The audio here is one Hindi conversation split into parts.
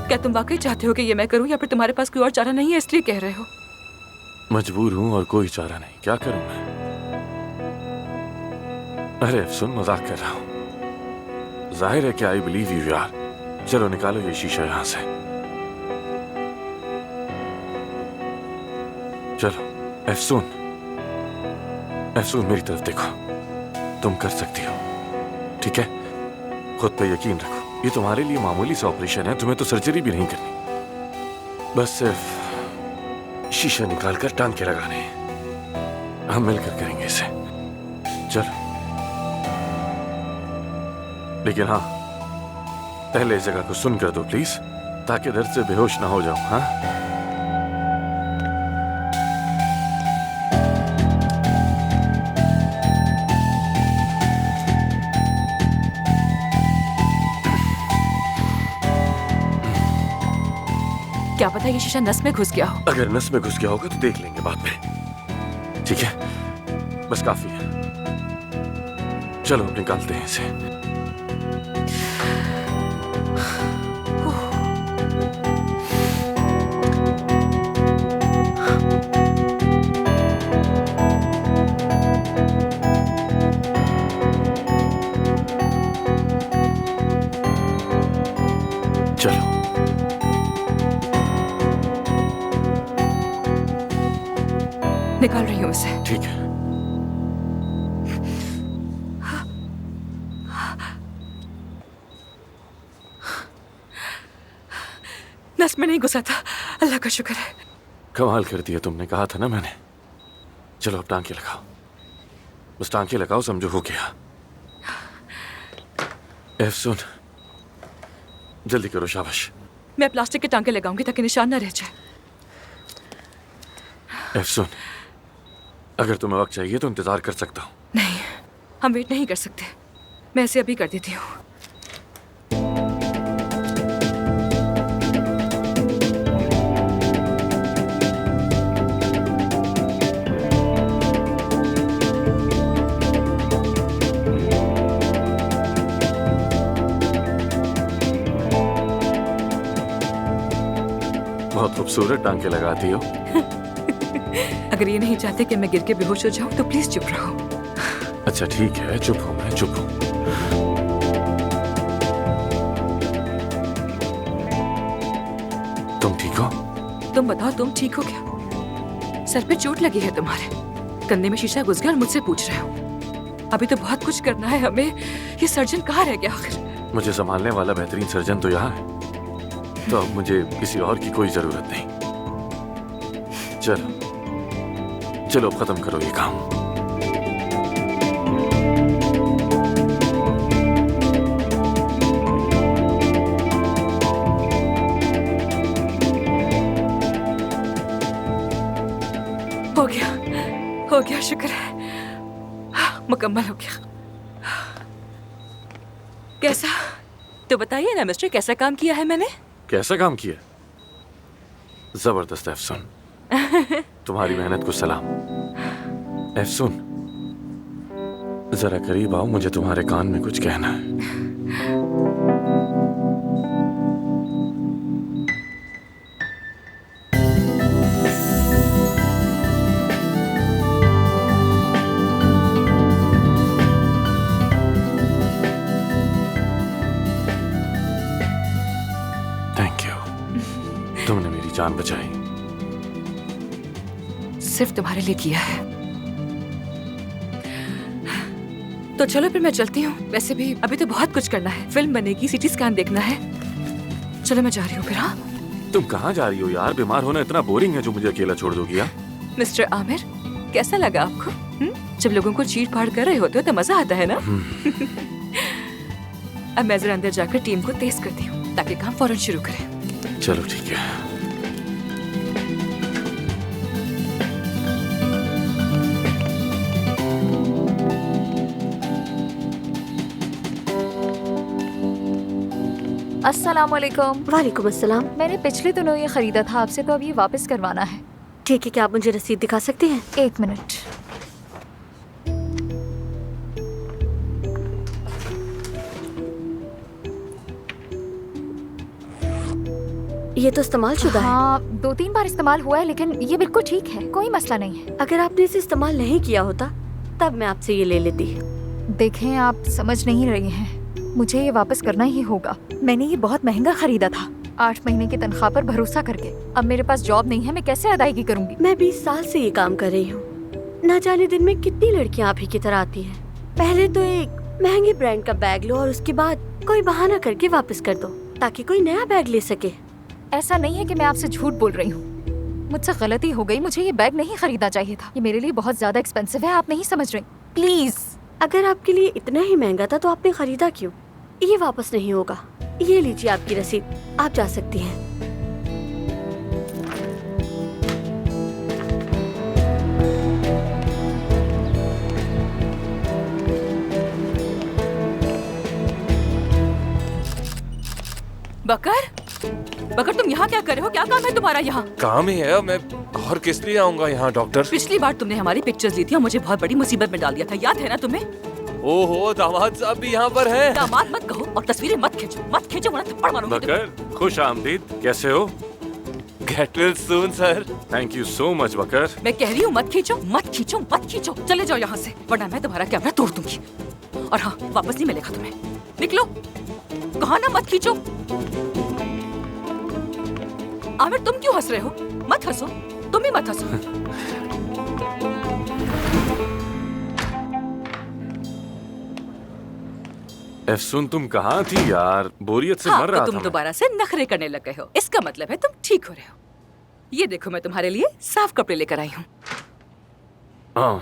क्या तुम वाकई चाहते हो कि ये मैं करूं या फिर तुम्हारे पास कोई और चारा नहीं है इसलिए कह रहे हो? मजबूर हूं और कोई चारा नहीं, क्या करूं मैं? अरे सुन, मजाक कर रहा हूं। जाहिर है कि आई बिलीव यू यार। चलो निकालो ये शीशा यहां से। चलो एफसून, एफसून मेरी तरफ देखो, तुम कर सकती हो, ठीक है? खुद पे यकीन रखो। ये तुम्हारे लिए मामूली सा ऑपरेशन है, तुम्हें तो सर्जरी भी नहीं करनी, बस सिर्फ शीशा निकाल कर टांग के लगाने हैं। हम मिलकर करेंगे इसे, चलो। लेकिन हाँ, पहले इस जगह को सुन कर दो प्लीज, ताकि दर्द से बेहोश ना हो जाऊं। हाँ, क्या पता ये शीशा नस में घुस गया हो। अगर नस में घुस गया होगा तो देख लेंगे बाद में, ठीक है? बस काफी है, चलो अब निकालते हैं इसे। चलो निकाल रही हूँ इसे। ठीक है। नस में नहीं घुसा था, अल्लाह का शुक्र है। कमाल कर दिया तुमने, कहा था ना मैंने। चलो अब टांके लगाओ, बस टांके लगाओ, समझो हो गया। एफ सुन, जल्दी करो, शाबाश। मैं प्लास्टिक के टांके लगाऊंगी ताकि निशान ना रह जाए। एफ सुन, अगर तुम्हें वक्त चाहिए तो इंतजार कर सकता हूँ। नहीं, हम वेट नहीं कर सकते, मैं इसे अभी कर देती हूँ। बहुत खूबसूरत टांके लगाती हो। अगर ये नहीं चाहते कि मैं गिर के बेहोश हो जाऊं तो प्लीज चुप रहो। अच्छा ठीक है, चुप हूँ मैं, चुप हूँ। तुम ठीक हो? तुम बताओ, तुम ठीक हो क्या? सर पे चोट लगी है तुम्हारे, कंधे में शीशा घुस गया और मुझसे पूछ रहे हो। अभी तो बहुत कुछ करना है हमें। ये सर्जन कहाँ रह गया आखिर? मुझे संभालने वाला बेहतरीन सर्जन तो यहाँ है, तो अब मुझे किसी और की कोई जरूरत नहीं। चलो चलो, अब खत्म करो ये काम। हो गया, शुक्र है, मुकम्मल हो गया। कैसा, तो बताइए ना मिस्टर, कैसा काम किया है मैंने? कैसा काम किया? जबरदस्त एफसून, तुम्हारी मेहनत को सलाम। एफसून, जरा करीब आओ, मुझे तुम्हारे कान में कुछ कहना है। थैंक यू, तुमने मेरी जान बचाई। सिर्फ तुम्हारे लिए किया है। तो चलो फिर मैं चलती हूँ। वैसे भी अभी तो बहुत कुछ करना है, फिल्म बनेगी, सीटी स्कैन देखना है। चलो मैं जा रही हूँ फिर। हाँ, तुम कहाँ जा रही हो यार? बीमार होना इतना बोरिंग है जो मुझे अकेला छोड़ दोगी? मिस्टर आमिर, कैसा लगा आपको? जब लोगों को चीर फाड़ कर रहे होते हो तो मजा आता है ना? अब मैं जरा अंदर जाकर टीम को तेज करती हूँ ताकि काम फौरन शुरू करें। चलो ठीक है। अस्सलाम वालेकुम। वालेकुम अस्सलाम। मैंने पिछले दिनों ये खरीदा था आपसे, तो अब ये वापस करवाना है। ठीक है, क्या आप मुझे रसीद दिखा सकती हैं? 1 मिनट। ये तो इस्तेमाल शुदा है। हाँ, 2-3 बार इस्तेमाल हुआ है, लेकिन ये बिल्कुल ठीक है, कोई मसला नहीं है। अगर आपने इसे इस्तेमाल नहीं किया होता तब मैं आपसे ये ले लेती। देखें, आप समझ नहीं रही हैं, मुझे ये वापस करना ही होगा। मैंने ये बहुत महंगा खरीदा था, 8 महीने की तनख्वाह पर भरोसा करके। अब मेरे पास जॉब नहीं है, मैं कैसे अदायगी करूंगी? मैं 20 साल से ये काम कर रही हूँ। न जाने दिन में कितनी लड़कियाँ आप ही की तरह आती हैं। पहले तो एक महंगे ब्रांड का बैग लो और उसके बाद कोई बहाना करके वापस कर दो ताकि कोई नया बैग ले सके। ऐसा नहीं है कि मैं आपसे झूठ बोल रही हूँ, मुझसे गलती हो गई। मुझे ये बैग नहीं खरीदना चाहिए था, ये मेरे लिए बहुत ज्यादा एक्सपेंसिव है। आप नहीं समझ रही, प्लीज। अगर आपके लिए इतना ही महंगा था तो आपने खरीदा क्यों? ये वापस नहीं होगा। ये लीजिए आपकी रसीद, आप जा सकती हैं। बकर, बकर तुम यहाँ क्या कर रहे हो? क्या काम है तुम्हारा यहाँ? काम ही है, मैं और किस लिए आऊंगा यहाँ डॉक्टर? पिछली बार तुमने हमारी पिक्चर्स ली थी और मुझे बहुत बड़ी मुसीबत में डाल दिया था, याद है ना तुम्हें? ओहो, दामाद साहब भी यहाँ पर हैं। दामाद मत कहो और तस्वीरें मत खींचो वरना थप्पड़ मारूंगी तुम्हें। बकर, खुश आमदीद, कैसे हो? Get well soon sir. Thank you so much Bakar. मैं कह रही हूँ मत खींचो, चले जाओ यहाँ से, वरना मैं तुम्हारा कैमरा तोड़ दूंगी। और हाँ, वापस नहीं मिलेगा तुम्हें। निकलो, कहा ना मत खींचो। आमिर, तुम क्यों हंस रहे हो? मत हंसो, तुम भी मत हंसो। एफसून, तुम कहाँ थी यार? बोरियत से हाँ, मर रहा तो था तुम मैं। दोबारा से नखरे करने लग गए हो। इसका मतलब है तुम ठीक हो रहे हो। ये देखो, मैं तुम्हारे लिए साफ कपड़े लेकर आई हूँ। हाँ,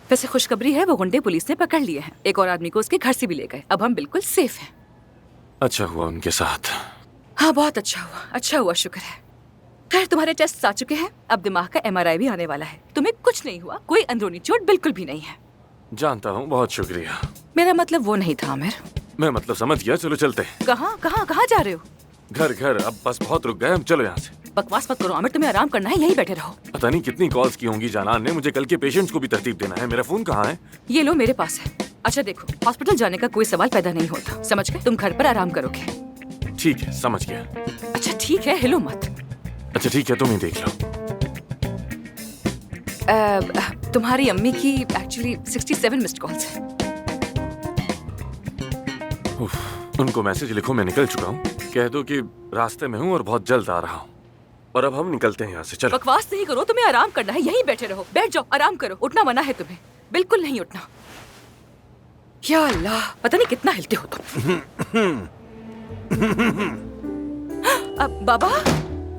वैसे खुशखबरी है, वो गुंडे पुलिस ने पकड़ लिए हैं। एक और आदमी को उसके घर से भी ले गए। अब हम बिल्कुल सेफ हैं। अच्छा हुआ उनके साथ। हाँ, बहुत अच्छा हुआ, शुक्र है। खैर, तुम्हारे टेस्ट आ चुके हैं, अब दिमाग का MRI भी आने वाला है। तुम्हें कुछ नहीं हुआ, कोई अंदरूनी चोट बिल्कुल भी नहीं है। जानता हूँ, बहुत शुक्रिया। मेरा मतलब वो नहीं था आमिर। मैं मतलब समझ गया, चलो चलते हैं। कहाँ जा रहे हो? घर, अब बस बहुत रुक गए हम, चलो यहाँ से। बकवास मत करो आमिर, तुम्हें आराम करना है, यहीं बैठे रहो। पता नहीं कितनी कॉल्स की होंगी जानान ने, मुझे कल के पेशेंट्स को भी तरतीब देना है। मेरा फोन कहाँ है? ये लो, मेरे पास है। अच्छा देखो, हॉस्पिटल जाने का कोई सवाल पैदा नहीं होता, समझ गए? तुम घर पर आराम करोगे। ठीक है, समझ गया। अच्छा ठीक है, हिलो मत। अच्छा ठीक है, तुम ही देख लो। तुम्हारी अम्मी की एक्चुअली 67 मिस्ड कॉल्स हैं। उनको मैसेज लिखो, मैं निकल चुका हूँ। कह दो कि रास्ते में हूँ और बहुत जल्द आ रहा हूँ। और अब हम निकलते हैं यहाँ से, चलो। बकवास नहीं करो, तुम्हें आराम करना है, यहीं बैठे रहो। बैठ जाओ, आराम करो। उठना मना है तुम्हें, बिल्कुल नहीं उठना। या अल्लाह, पता नहीं कितना हिलते हो तुम। अब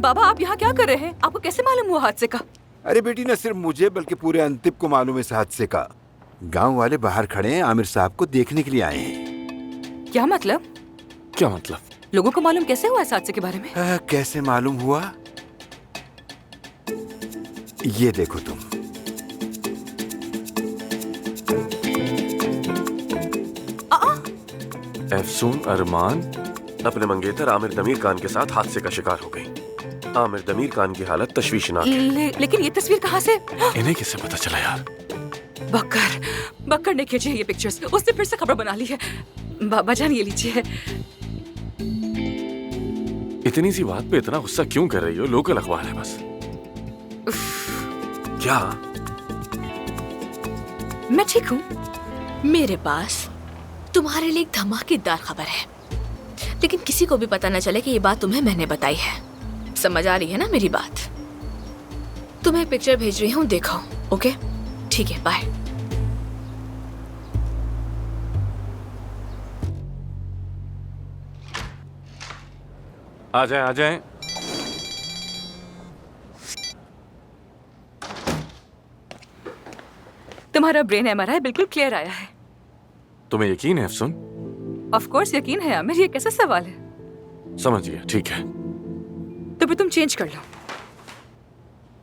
बाबा आप यहाँ क्या कर रहे हैं? आपको कैसे मालूम हुआ हादसे का? अरे बेटी, न सिर्फ मुझे बल्कि पूरे अंतिब को मालूम है इस हादसे का। गांव वाले बाहर खड़े हैं, आमिर साहब को देखने के लिए आए हैं। क्या मतलब? क्या मतलब? लोगों को मालूम कैसे हुआ इस हादसे के बारे में? कैसे मालूम हुआ? ये देखो तुम। एफसून अरमान अपने मंगेतर आमिर दमीर खान के साथ हादसे का शिकार हो गई। आमिर दमीर खान की हालत तशवीशनाक है। लेकिन ये तस्वीर कहाँ से? इन्हें किससे पता चला यार? बकर ने खींची है ये पिक्चर्स, उसने फिर से खबर बना ली है। बाबा जान, ये लीजिए। इतनी सी बात पे इतना गुस्सा क्यों कर रही हो? लोकल अखबार है बस। क्या? मैं ठीक हूँ। मेरे पास तुम्हारे लिए एक धमाकेदार खबर है, लेकिन किसी को भी पता न चले कि ये बात तुम्हें मैंने बताई है। समझ आ रही है ना मेरी बात? तुम्हें पिक्चर भेज रही हूँ, देखो। ओके, ठीक है, बाय। आ जाएं। तुम्हारा ब्रेन MRI बिल्कुल क्लियर आया है। तुम्हें यकीन है अफसून? ऑफ कोर्स यकीन है आमिर, ये कैसा सवाल है? समझ गया, ठीक है। तो फिर तुम चेंज कर लो।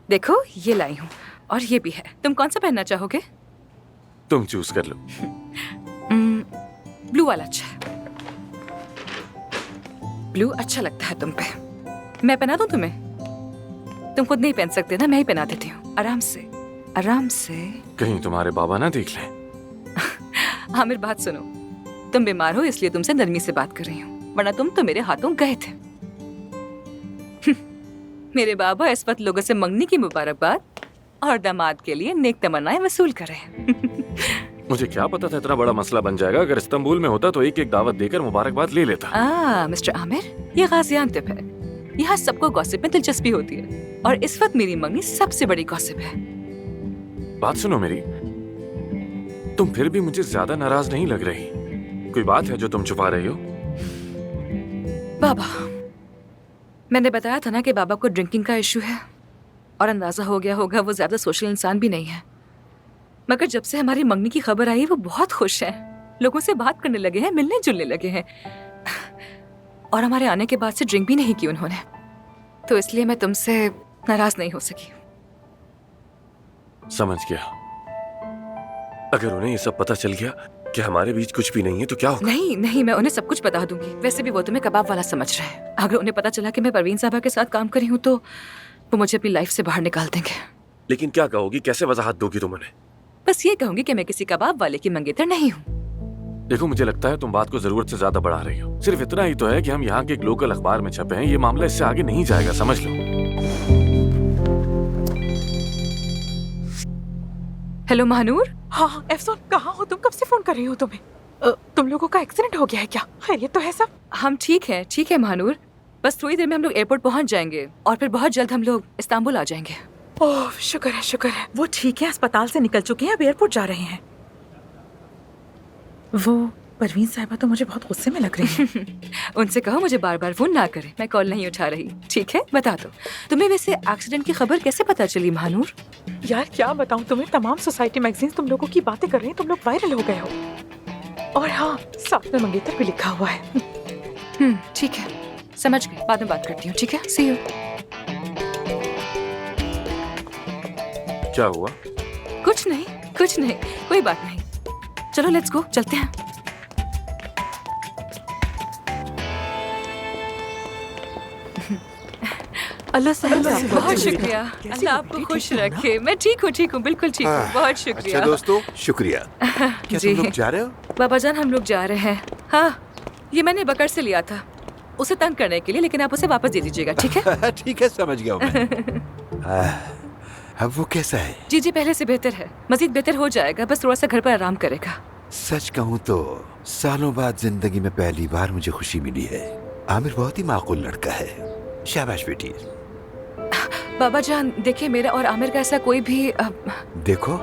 देखो, ये लाई हूँ और ये भी है। तुम कौन सा पहनना चाहोगे? तुम चूज कर लो। ब्लू वाला अच्छा है। ब्लू अच्छा लगता है तुम पे। मैं पहना दूं तुम्हें? तुम खुद नहीं पहन सकते ना, मैं ही पहना देती हूँ। आराम से। कहीं तुम्हारे बाबा ना देख लें। आमिर, बात सुनो। तुम बीमार हो इसलिए तुमसे नरमी से बात कर रही हूँ। वरना तुम तो मेरे हाथों गए थे। मेरे बाबा इस वक्त लोगों से मंगनी की मुबारकबाद और दामाद के लिए नेक तमन्नाएं वसूल कर रहे हैं। मुझे क्या पता था इतना बड़ा मसला बन जाएगा। अगर इस्तांबुल में होता तो एक एक दावत देकर मुबारकबाद ले लेता। मिस्टर आमिर, ये गाजियानतेप है। यहाँ सबको गॉसिप में दिलचस्पी होती है और इस वक्त मेरी मंगनी सबसे बड़ी गॉसिप है। बात सुनो मेरी, तुम फिर भी मुझे ज्यादा नाराज नहीं लग रही। कोई बात है जो तुम छुपा रही हो? बाबा, मैंने बताया था ना कि बाबा को ड्रिंकिंग का इशू है और अंदाजा हो गया होगा वो ज्यादा सोशल इंसान भी नहीं है। मगर जब से हमारी मंगनी की खबर आई वो बहुत खुश हैं, लोगों से बात करने लगे हैं, मिलने जुलने लगे हैं और हमारे आने के बाद से ड्रिंक भी नहीं की उन्होंने। तो इसलिए मैं तुमसे नाराज नहीं हो सकी। समझ गया। अगर उन्हें ये सब पता चल गया कि हमारे बीच कुछ भी नहीं है तो क्या होगा? नहीं नहीं, मैं उन्हें सब कुछ बता दूंगी। वैसे भी वो तुम्हें कबाब वाला समझ रहे हैं। अगर उन्हें पता चला कि मैं परवीन साहबा के साथ काम करी हूँ तो वो मुझे अपनी लाइफ से बाहर निकाल देंगे। लेकिन क्या कहोगी, कैसे वजाहत दोगी तुम उन्हें? बस ये कहूंगी कि मैं किसी कबाब वाले की मंगेतर नहीं हूँ। देखो, मुझे लगता है तुम बात को जरूरत से ज्यादा बढ़ा रही हो। सिर्फ इतना ही तो है कि हम यहाँ के एक लोकल अखबार में छपे हैं। ये मामला इससे आगे नहीं जाएगा, समझ लो। हेलो महानूर। हाँ एफसून, कहाँ हो तुम? कब से फोन कर रही हो तुम्हें? तुम लोगों का एक्सीडेंट हो गया है क्या? खैरियत तो है सब? हम ठीक है महानूर। बस थोड़ी देर में हम लोग एयरपोर्ट पहुंच जाएंगे और फिर बहुत जल्द हम लोग इस्तांबुल आ जाएंगे। ओह शुक्र है शुक्र है। वो ठीक है, अस्पताल से निकल चुके हैं, अब एयरपोर्ट जा रहे हैं। वो परवीन साहिबा तो मुझे बहुत गुस्से में लग रही हैं। उनसे कहो मुझे बार बार फोन ना करे, मैं कॉल नहीं उठा रही। ठीक है, बता दो तुम्हें वैसे एक्सीडेंट की खबर कैसे पता चली महानूर? यार क्या बताऊं तुम्हें, तमाम सोसाइटी मैगजीन्स तुम लोगों की बातें कर रही हैं, तुम लोग वायरल हो गए हो। और हाँ, साथ में मंगेतर भी लिखा हुआ है। ठीक है, समझ गई। बाद में बात करती हूँ, ठीक है? सी यू। क्या हुआ? कुछ नहीं, कोई बात नहीं। चलो लेट्स गो, चलते हैं। अल्लाह से बहुत शुक्रिया। अल्लाह आपको खुश रखे। मैं ठीक हूँ, बिल्कुल ठीक हूँ। बहुत शुक्रिया। अच्छा दोस्तों, शुक्रिया। क्या जी। तुम लोग जा रहे हो? बाबा जान, हम लोग जा रहे हैं। हाँ, ये मैंने बकर से लिया था उसे तंग करने के लिए, लेकिन आप उसे वापस दे दीजिएगा, ठीक है? ठीक है, समझ गया हूं मैं। अब वो कैसा है? जी पहले से बेहतर है, मजीद बेहतर हो जाएगा। बस थोड़ा सा घर पर आराम करेगा। सच कहूँ तो सालों बाद जिंदगी में पहली बार मुझे खुशी मिली है। आमिर बहुत ही माकूल लड़का है। शाबाश बेटी। बाबा जान देखिए, मेरा और आमिर का ऐसा कोई भी देखो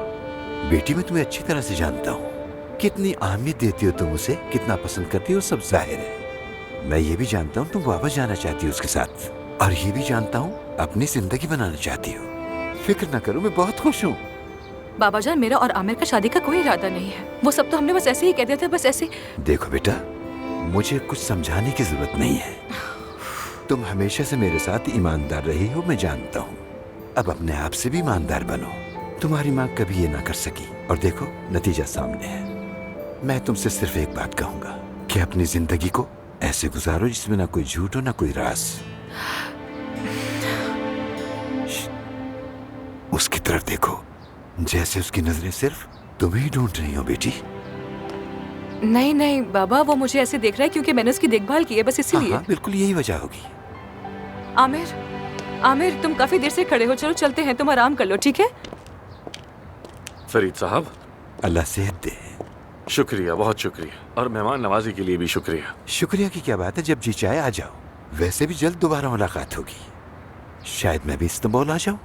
बेटी, मैं तुम्हें अच्छी तरह से जानता हूँ। कितनी अहमियत देती हो तुम उसे, कितना पसंद करती हो, सब जाहिर है। मैं ये भी जानता हूँ तुम वापस जाना चाहती हो उसके साथ, और ये भी जानता हूँ अपनी जिंदगी बनाना चाहती हो। फिक्र न करो, मैं बहुत खुश हूँ। बाबा जान, मेरा और आमिर का शादी का कोई इरादा नहीं है। वो सब तो हमने बस ऐसे ही कह दिया था, बस ऐसे। देखो बेटा, मुझे कुछ समझाने की जरूरत नहीं है। तुम हमेशा से मेरे साथ ईमानदार रही हो, मैं जानता हूँ। अब अपने आप से भी ईमानदार बनो। तुम्हारी माँ कभी ये ना कर सकी, और देखो नतीजा सामने है। मैं तुमसे सिर्फ एक बात कहूंगा कि अपनी जिंदगी को ऐसे गुजारो जिसमें ना कोई झूठ हो, ना कोई राज। उसकी तरफ देखो, जैसे उसकी नजरें सिर्फ तुम्हें ही ढूंढ रही हो बेटी। नहीं बाबा, वो मुझे ऐसे देख रहा है क्योंकि मैंने उसकी देखभाल की है, बस इसीलिए। हाँ, बिल्कुल यही वजह होगी। आमिर तुम काफी देर से खड़े हो, चलो चलते हैं, तुम आराम कर लो, ठीक है? फरीद साहब, अल्लाह सेहत दे। शुक्रिया, बहुत शुक्रिया। और मेहमान नवाजी के लिए भी शुक्रिया। शुक्रिया की क्या बात है, जब जी चाहे आ जाओ। वैसे भी जल्द दोबारा मुलाकात होगी। शायद मैं भी इस्तांबुल आ जाऊं।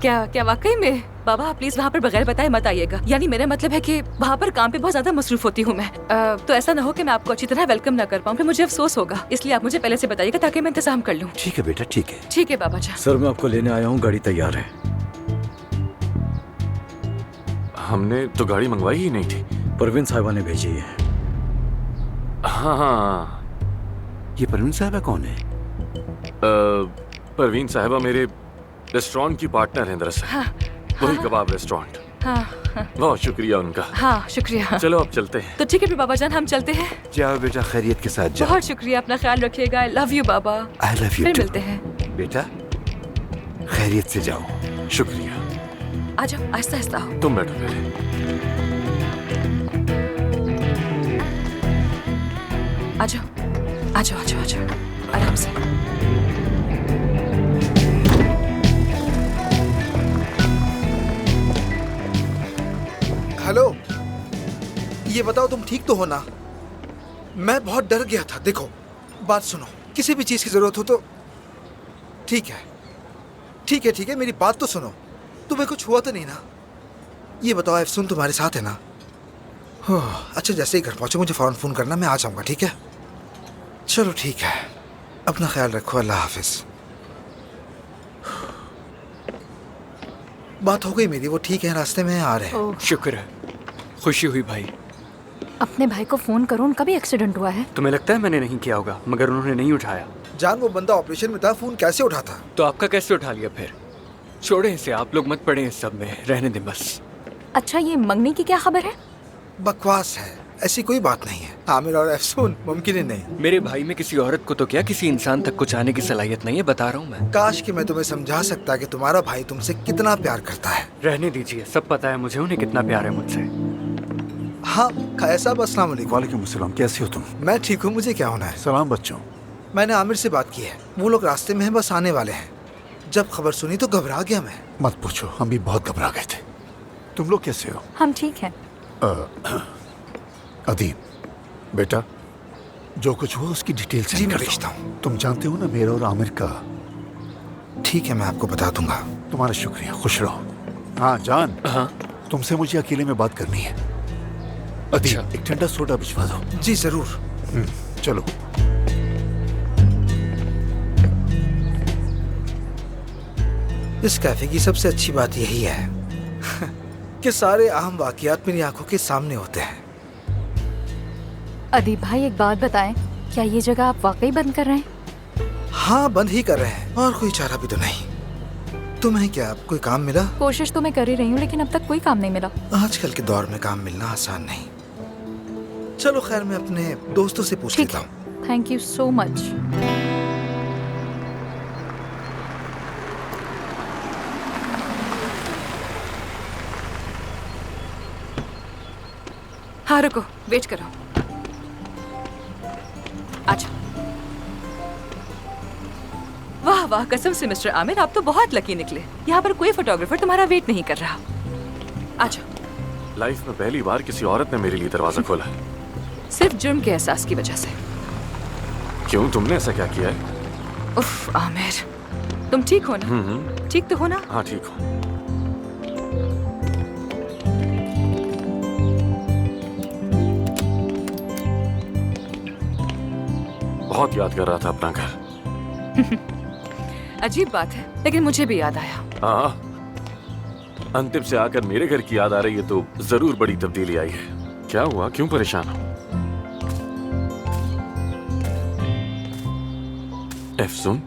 क्या वाकई में? बाबा आप प्लीज वहाँ पर बगैर बताए मत आइएगा। यानी मेरा मतलब है कि वहाँ पर काम पे बहुत ज्यादा मसरूफ होती हूँ मैं। तो ऐसा ना हो कि मैं आपको अच्छी तरह वेलकम ना कर पाऊँ, फिर मुझे अफसोस होगा। इसलिए आप मुझे पहले से बताइएगा ताकि मैं इंतजाम कर लूँ। ठीक है बेटा, ठीक है। ठीक है बाबा जान। सर मैं आपको लेने आया हूँ, गाड़ी तैयार है। हमने तो गाड़ी मंगवाई ही नहीं थी। परवीन साहिबा ने भेजी है। हाँ। ये परवीन साहिबा कौन है? परवीन साहिबा मेरे रेस्टोरेंट की पार्टनर हैं दरअसल। हाँ, वही कबाब रेस्टोरेंट। हाँ, बहुत शुक्रिया उनका। हाँ शुक्रिया। चलो अब चलते हैं। तो ठीक है फिर बाबा जान, हम चलते हैं। जाओ बेटा, खैरियत के साथ जाओ। बहुत शुक्रिया, अपना ख्याल रखिएगा। I love you Baba. I love you फिर टू। मिलते हैं बेटा, खैरियत से जाओ। शुक्रिया। आ जाओ, आहिस्ता आहिस्ता आओ। तुम बैठो पहले। आ जाओ आ जाओ आ जाओ आ जाओ, आराम से। हेलो, ये बताओ तुम ठीक तो हो ना? मैं बहुत डर गया था। देखो, बात सुनो, किसी भी चीज की जरूरत हो तो ठीक है ठीक है ठीक है, मेरी बात तो सुनो। तुम्हें कुछ हुआ तो नहीं ना? ये बताओ एफसून तुम्हारे साथ है ना? अच्छा, जैसे ही घर पहुंचो मुझे फौरन फोन करना, मैं आ जाऊंगा, ठीक है? चलो ठीक है, अपना ख्याल रखो, अल्लाह हाफिज। बात हो गई मेरी, वो ठीक है, रास्ते में आ रहे हैं। शुक्र है, खुशी हुई भाई। अपने भाई को फोन करो, उनका भी एक्सीडेंट हुआ है। तुम्हें लगता है मैंने नहीं किया होगा, मगर उन्होंने नहीं उठाया। जान, वो बंदा ऑपरेशन में था, फोन कैसे उठाता? तो आपका कैसे उठा लिया फिर? छोड़े इसे, आप लोग मत पड़े इस सब में, रहने दें बस। अच्छा, ये मंगनी की क्या खबर है? बकवास है, ऐसी कोई बात नहीं है। आमिर और एफसून मुमकिन ही नहीं। मेरे भाई में किसी औरत को तो क्या, किसी इंसान तक कुछ आने की सलाहियत नहीं है, बता रहा हूँ मैं। काश कि मैं तुम्हें समझा सकता कि तुम्हारा भाई तुमसे कितना प्यार करता है। रहने दीजिए, सब पता है मुझे उन्हें कितना प्यार है मुझसे। हाँ, खाया साहब, अस्सलाम वालेकुम। वालेकुम अस्सलाम, कैसे हो तुम? मैं ठीक हूँ, मुझे क्या होना है? सलाम बच्चों। मैंने आमिर से बात की है, वो लोग रास्ते में हैं, बस आने वाले हैं। जब खबर सुनी तो घबरा गया मैं। मत पूछो, हम भी बहुत घबरा गए थे। तुम लोग कैसे हो? हम ठीक हैं। अदीब बेटा, जो कुछ हुआ उसकी डिटेल जी, सेंड मैं कर भेजता दो। हूँ। तुम जानते हो ना मेरा और आमिर का। ठीक है, मैं आपको बता दूंगा। तुम्हारा शुक्रिया, खुश रहो। हाँ जान, हाँ तुमसे मुझे अकेले में बात करनी है। अदीब, अच्छा। एक ठंडा सोडा भिजवा दो। जी जरूर। चलो। इस कैफे की सबसे अच्छी बात यही है कि सारे अहम वाकयात मेरी आंखों के सामने होते हैं। अदीब भाई, एक बात बताएं, क्या ये जगह आप वाकई बंद कर रहे हैं? हाँ, बंद ही कर रहे हैं, और कोई चारा भी तो नहीं। तुम्हें क्या कोई काम मिला? कोशिश तो मैं कर ही रही हूँ, लेकिन अब तक कोई काम नहीं मिला। आजकल के दौर में काम मिलना आसान नहीं। चलो खैर, मैं अपने दोस्तों से पूछ लेता हूँ। Thank you so much. हाँ रुको, वेट करो। अच्छा, वाह वाह, कसम से मिस्टर आमिर, आप तो बहुत लकी निकले। यहाँ पर कोई फोटोग्राफर तुम्हारा वेट नहीं कर रहा। अच्छा, लाइफ में पहली बार किसी औरत ने मेरे लिए दरवाजा खोला है। सिर्फ जुर्म के एहसास की वजह से। क्यों, तुमने ऐसा क्या किया है? उफ आमिर, तुम ठीक हो ना? ठीक तो हो ना? हाँ ठीक हूँ। बहुत याद कर रहा था अपना घर। अजीब बात है, लेकिन मुझे भी याद आया। हाँ, अंतिम से आकर मेरे घर की याद आ रही है तो जरूर बड़ी तब्दीली आई है। क्या हुआ, क्यों परेशान हो? एफसून,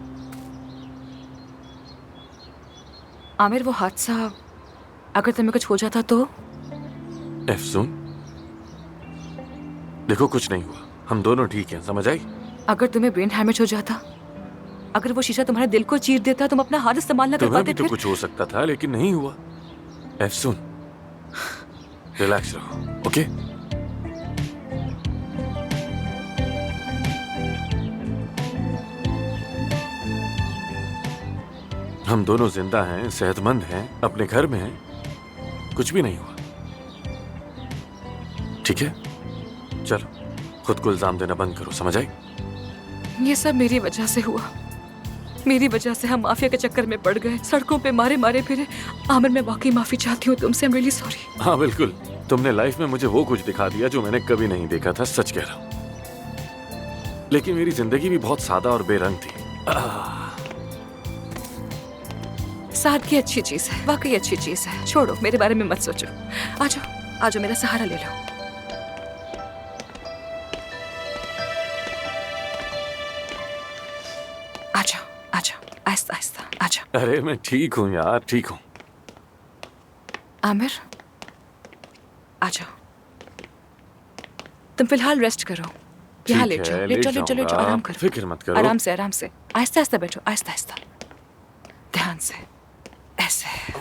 आमिर, वो हादसा, अगर तुम्हें कुछ हो जाता तो? एफसून, देखो कुछ नहीं हुआ, हम दोनों ठीक हैं, समझ आई? अगर तुम्हें ब्रेन हैमेज हो जाता, अगर वो शीशा तुम्हारे दिल को चीर देता, तुम अपना हाथ इस्तेमाल न कर तुम्हें पाते भी तो फिर? कुछ हो सकता था, लेकिन नहीं हुआ। एफसून, रिलैक्स रहो, ओके? हम दोनों जिंदा हैं, सेहतमंद हैं, अपने घर में हैं, कुछ भी नहीं हुआ, ठीक है? चलो, खुद को इल्जाम देना बंद करो, समझ आई? ये सब मेरी वजह से हुआ। मेरी वजह से हम माफिया के चक्कर में पड़ गए, सड़कों पे मारे मारे फिरे। आमिर, मैं वाकई माफी चाहती हूँ तुमसे। I am really sorry. हाँ बिल्कुल, तुमने लाइफ में मुझे वो कुछ दिखा दिया जो मैंने कभी नहीं देखा था, सच कह रहा हूँ। लेकिन मेरी जिंदगी भी बहुत सादा और बेरंग थी। सादगी अच्छी चीज है, वाकई अच्छी चीज है। छोड़ो, मेरे बारे में मत सोचो। आ जाओ, आ जाओ, मेरा सहारा ले लो। आ जाओ, आ जाओ, आहिस्ता आहिस्ता आ जाओ। अरे मैं ठीक हूँ यार, ठीक हूँ। आमिर, आ जाओ। तुम फिलहाल रेस्ट करो, यहाँ लेट जाओ, लेट जाओ, लेट जाओ, लेट जाओ, आराम करो। फिक्र मत करो। आराम से, आराम से, आहिस्ता आहिस्ता बैठो, आहिस्ता आहिस्ता, ध्यान से, ऐसे।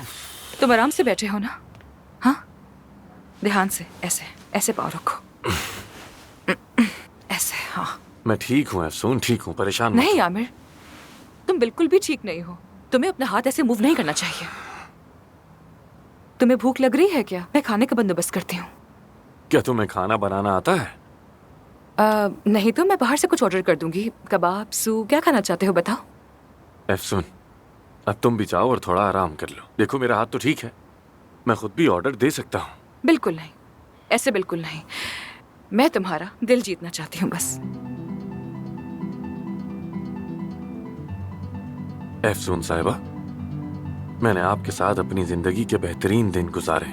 तुम आराम से बैठे हो ना? हाँ, ध्यान से, ऐसे, ऐसे पाँव रखो, ऐसे, हाँ। मैं ठीक हूँ अफसून, ठीक हूँ, परेशान मत नहीं हो। आमिर, तुम बिल्कुल भी ठीक नहीं हो। तुम्हें अपना हाथ ऐसे मूव नहीं करना चाहिए। तुम्हें भूख लग रही है क्या? मैं खाने का बंदोबस्त करती हूँ। क्या तुम्हें खाना बनाना आता है? नहीं तो मैं बाहर से कुछ ऑर्डर कर दूंगी। कबाब, सूप, क्या खाना चाहते हो बताओ। अफसून, अब तुम भी जाओ और थोड़ा आराम कर लो। देखो मेरा हाथ तो ठीक है, मैं खुद भी ऑर्डर दे सकता हूँ। बिल्कुल नहीं, ऐसे बिल्कुल नहीं। मैं तुम्हारा दिल जीतना चाहती हूँ बस। अफसून साहिबा, मैंने आपके साथ अपनी जिंदगी के बेहतरीन दिन गुजारे।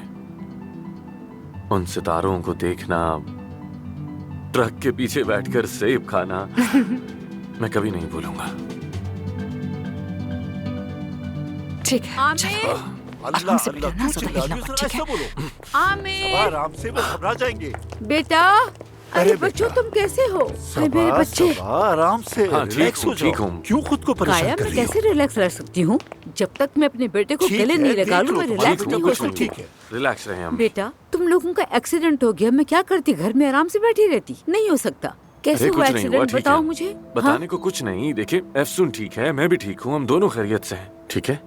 उन सितारों को देखना, ट्रक के पीछे बैठकर सेब खाना मैं कभी नहीं भूलूंगा। ठीक है, चलो। अल्लाह हमसे अल्लाह, मिलना, क्यों ज्यादा चिल्ला रही हिलना हो? मत, जरा ठीक है? ऐसा बोलो। आमिर, आराम से, वो घबरा जाएंगे। बेटा, अरे बच्चों तुम कैसे हो? अरे मेरे बच्चे, आराम से, हाँ, ठीक रिलैक्स हो हूँ, ठीक जाओ। हूँ। क्यों खुद को परेशान काया, कर मैं रही हो? कैसे रिलैक्स रह सकती हूँ? जब तक मैं अपने बेटे को ठीक गले है, नहीं देख लगा लूं, लो, मैं तुम्हारी रिलैक्स नहीं हो कुछ नहीं, सकती। ठीक है। रिलैक्स रहे हम। बेटा, तुम लोगों का एक्सीडेंट हो गया, मैं क्या करती? घर में आराम से बैठी रहती? नहीं हो सकता। कैसे अरे हुआ कुछ नहीं हुआ, एक्सीडेंट, ठीक बताओ है। मुझे। बताने को कुछ नहीं। देखिए अफसून ठीक है, मैं भी ठीक हूँ, हम दोनों खैरियत से हैं। ठीक है,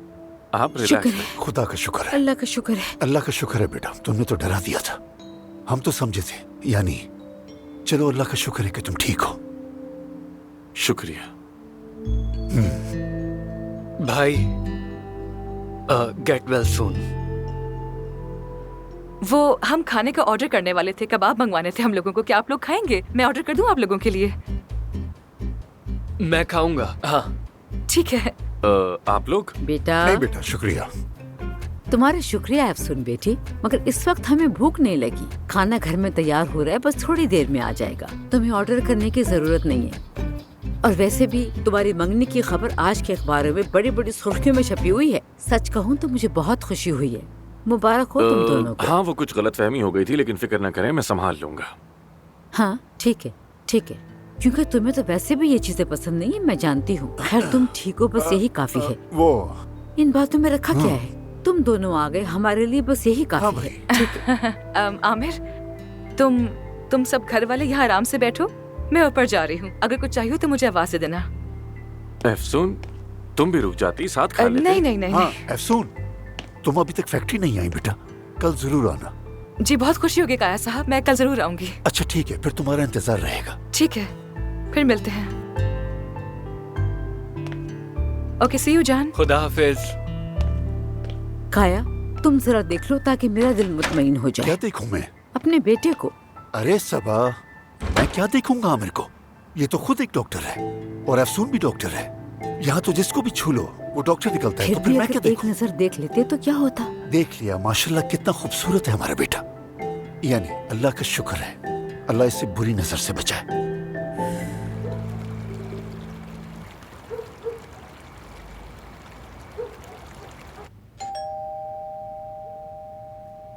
आप रिलैक्स शुक्र रहें। खुदा का शुक्र है, अल्लाह का शुक्र है। अल्लाह का शुक्र है बेटा, तुमने तो डरा दिया था। हम तो समझे थे, यानी चलो अल्लाह का शुक्र है कि तुम ठीक हो। शुक्रिया। भाई, गेट वेल सून। वो हम खाने का ऑर्डर करने वाले थे, कबाब मंगवाने थे हम लोगों को। क्या आप लोग खाएंगे? मैं ऑर्डर कर दूं आप लोगों के लिए? मैं खाऊंगा, हाँ। ठीक है। आप लोग? बेटा, नहीं बेटा, शुक्रिया। तुम्हारा शुक्रिया अफसून बेटी, मगर इस वक्त हमें भूख नहीं लगी। खाना घर में तैयार हो रहा है, बस थोड़ी देर में आ जाएगा। तुम्हें ऑर्डर करने की जरूरत नहीं है। और वैसे भी तुम्हारी मंगनी की खबर आज के अखबारों में बड़ी बड़ी सुर्खियों में छपी हुई है। सच कहूँ तो मुझे बहुत खुशी हुई है। मुबारक हो तुम दोनों को। हाँ, वो कुछ गलतफहमी हो गई थी, लेकिन फिक्र न करें, मैं संभाल लूंगा। हाँ ठीक है, ठीक है, क्योंकि तुम्हें तो वैसे भी ये चीजें पसंद नहीं है, मैं जानती हूँ। खैर तुम ठीक हो, बस यही काफी है। वो इन बातों में रखा क्या है? तुम दोनों आ गए, हमारे लिए बस यही काफी है। आमिर, तुम सब घर वाले यहाँ आराम से बैठो, मैं ऊपर जा रही हूँ। अगर कुछ चाहिए तो मुझे आवाज दे देना। अफसून, तुम भी रुक जाती, साथ खा लेते। नहीं नहीं नहीं, हाँ नहीं। अफसून, तुम अभी तक फैक्ट्री नहीं आई बेटा, कल जरूर आना। जी बहुत खुशी होगी काया साहब, मैं कल जरूर आऊंगी। अच्छा ठीक है, फिर तुम्हारा इंतजार रहेगा। ठीक है, फिर मिलते हैं। ओके, सी यू जान। खुदा हाफिज। काया, तुम जरा देख लो ताकि मेरा दिल मुतमईन हो क्या जाए। देखूं मैं? अपने बेटे को। अरे सबा, मैं क्या देखूंगा आमिर को? ये तो खुद एक डॉक्टर है और अफसून भी डॉक्टर है। यहाँ तो जिसको भी छू लो वो डॉक्टर निकलता है, फिर तो फिर भी मैं क्या अगर एक देखूं? नजर देख लेते तो क्या होता? देख लिया, माशाल्लाह कितना खूबसूरत है हमारा बेटा। यानी अल्लाह का शुक्र है, अल्लाह इससे बुरी नजर से बचाए।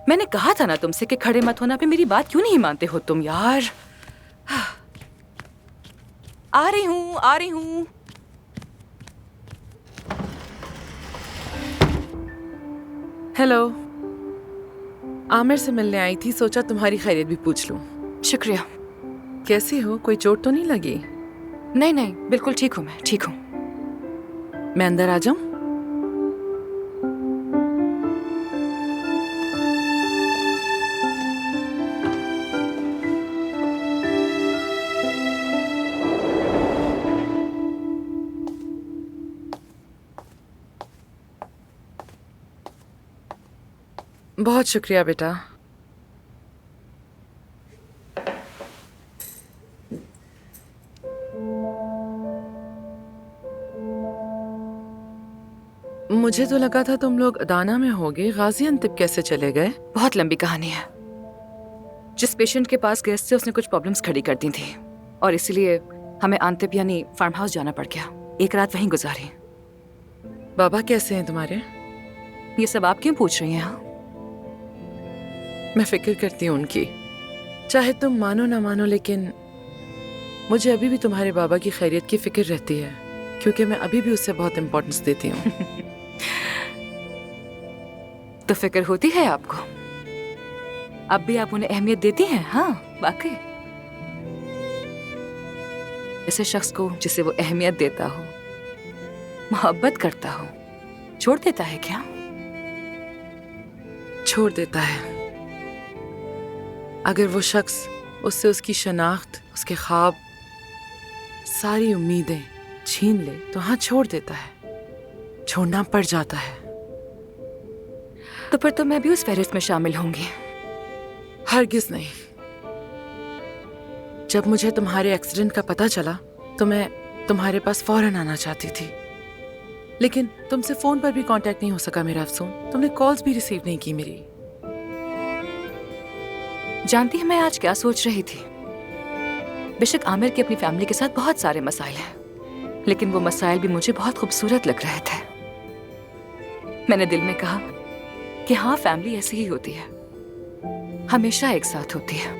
मैंने कहा था ना तुमसे कि खड़े मत होना पे। मेरी बात क्यों नहीं मानते हो तुम यार? आ रही हूँ, आ रही हूँ। हेलो, आमिर से मिलने आई थी, सोचा तुम्हारी खैरियत भी पूछ लूं। शुक्रिया। कैसी हो? कोई चोट तो नहीं लगी? नहीं नहीं, बिल्कुल ठीक हूँ, मैं ठीक हूँ। मैं अंदर आ जाऊं? बहुत शुक्रिया बेटा। मुझे तो लगा था तुम लोग अदाना में होगे, गाजियाबाद कैसे चले गए? बहुत लंबी कहानी है। जिस पेशेंट के पास गए थे उसने कुछ प्रॉब्लम्स खड़ी कर दी थी और इसलिए हमें आंतिप यानी फार्म हाउस जाना पड़ गया। एक रात वहीं गुजारी। बाबा कैसे हैं तुम्हारे? ये सब आप क्यों पूछ रही हैं? हाँ? मैं फिक्र करती हूँ उनकी, चाहे तुम मानो ना मानो, लेकिन मुझे अभी भी तुम्हारे बाबा की खैरियत की फिक्र रहती है, क्योंकि मैं अभी भी उससे बहुत इम्पोर्टेंस देती हूँ। तो फिक्र होती है आपको? अब भी आप उन्हें अहमियत देती हैं? हाँ वाकई। ऐसे शख्स को जिसे वो अहमियत देता हो, मोहब्बत करता हो, छोड़ देता है क्या? छोड़ देता है। अगर वो शख्स उससे उसकी शनाख्त, उसके ख्वाब, सारी उम्मीदें छीन ले तो हाँ, छोड़ देता है, छोड़ना पड़ जाता है। तो फिर तो मैं भी उस फहरिस्त में शामिल होंगी। हरगिज नहीं। जब मुझे तुम्हारे एक्सीडेंट का पता चला तो मैं तुम्हारे पास फौरन आना चाहती थी, लेकिन तुमसे फोन पर भी कांटेक्ट नहीं हो सका मेरा अफसून। तुमने कॉल्स भी रिसीव नहीं की मेरी। जानती है मैं आज क्या सोच रही थी? बेशक आमिर की अपनी फैमिली के साथ बहुत सारे मसाइल हैं, लेकिन वो मसाइल भी मुझे बहुत खूबसूरत लग रहे थे। मैंने दिल में कहा कि हाँ, फैमिली ऐसी ही होती है, हमेशा एक साथ होती है,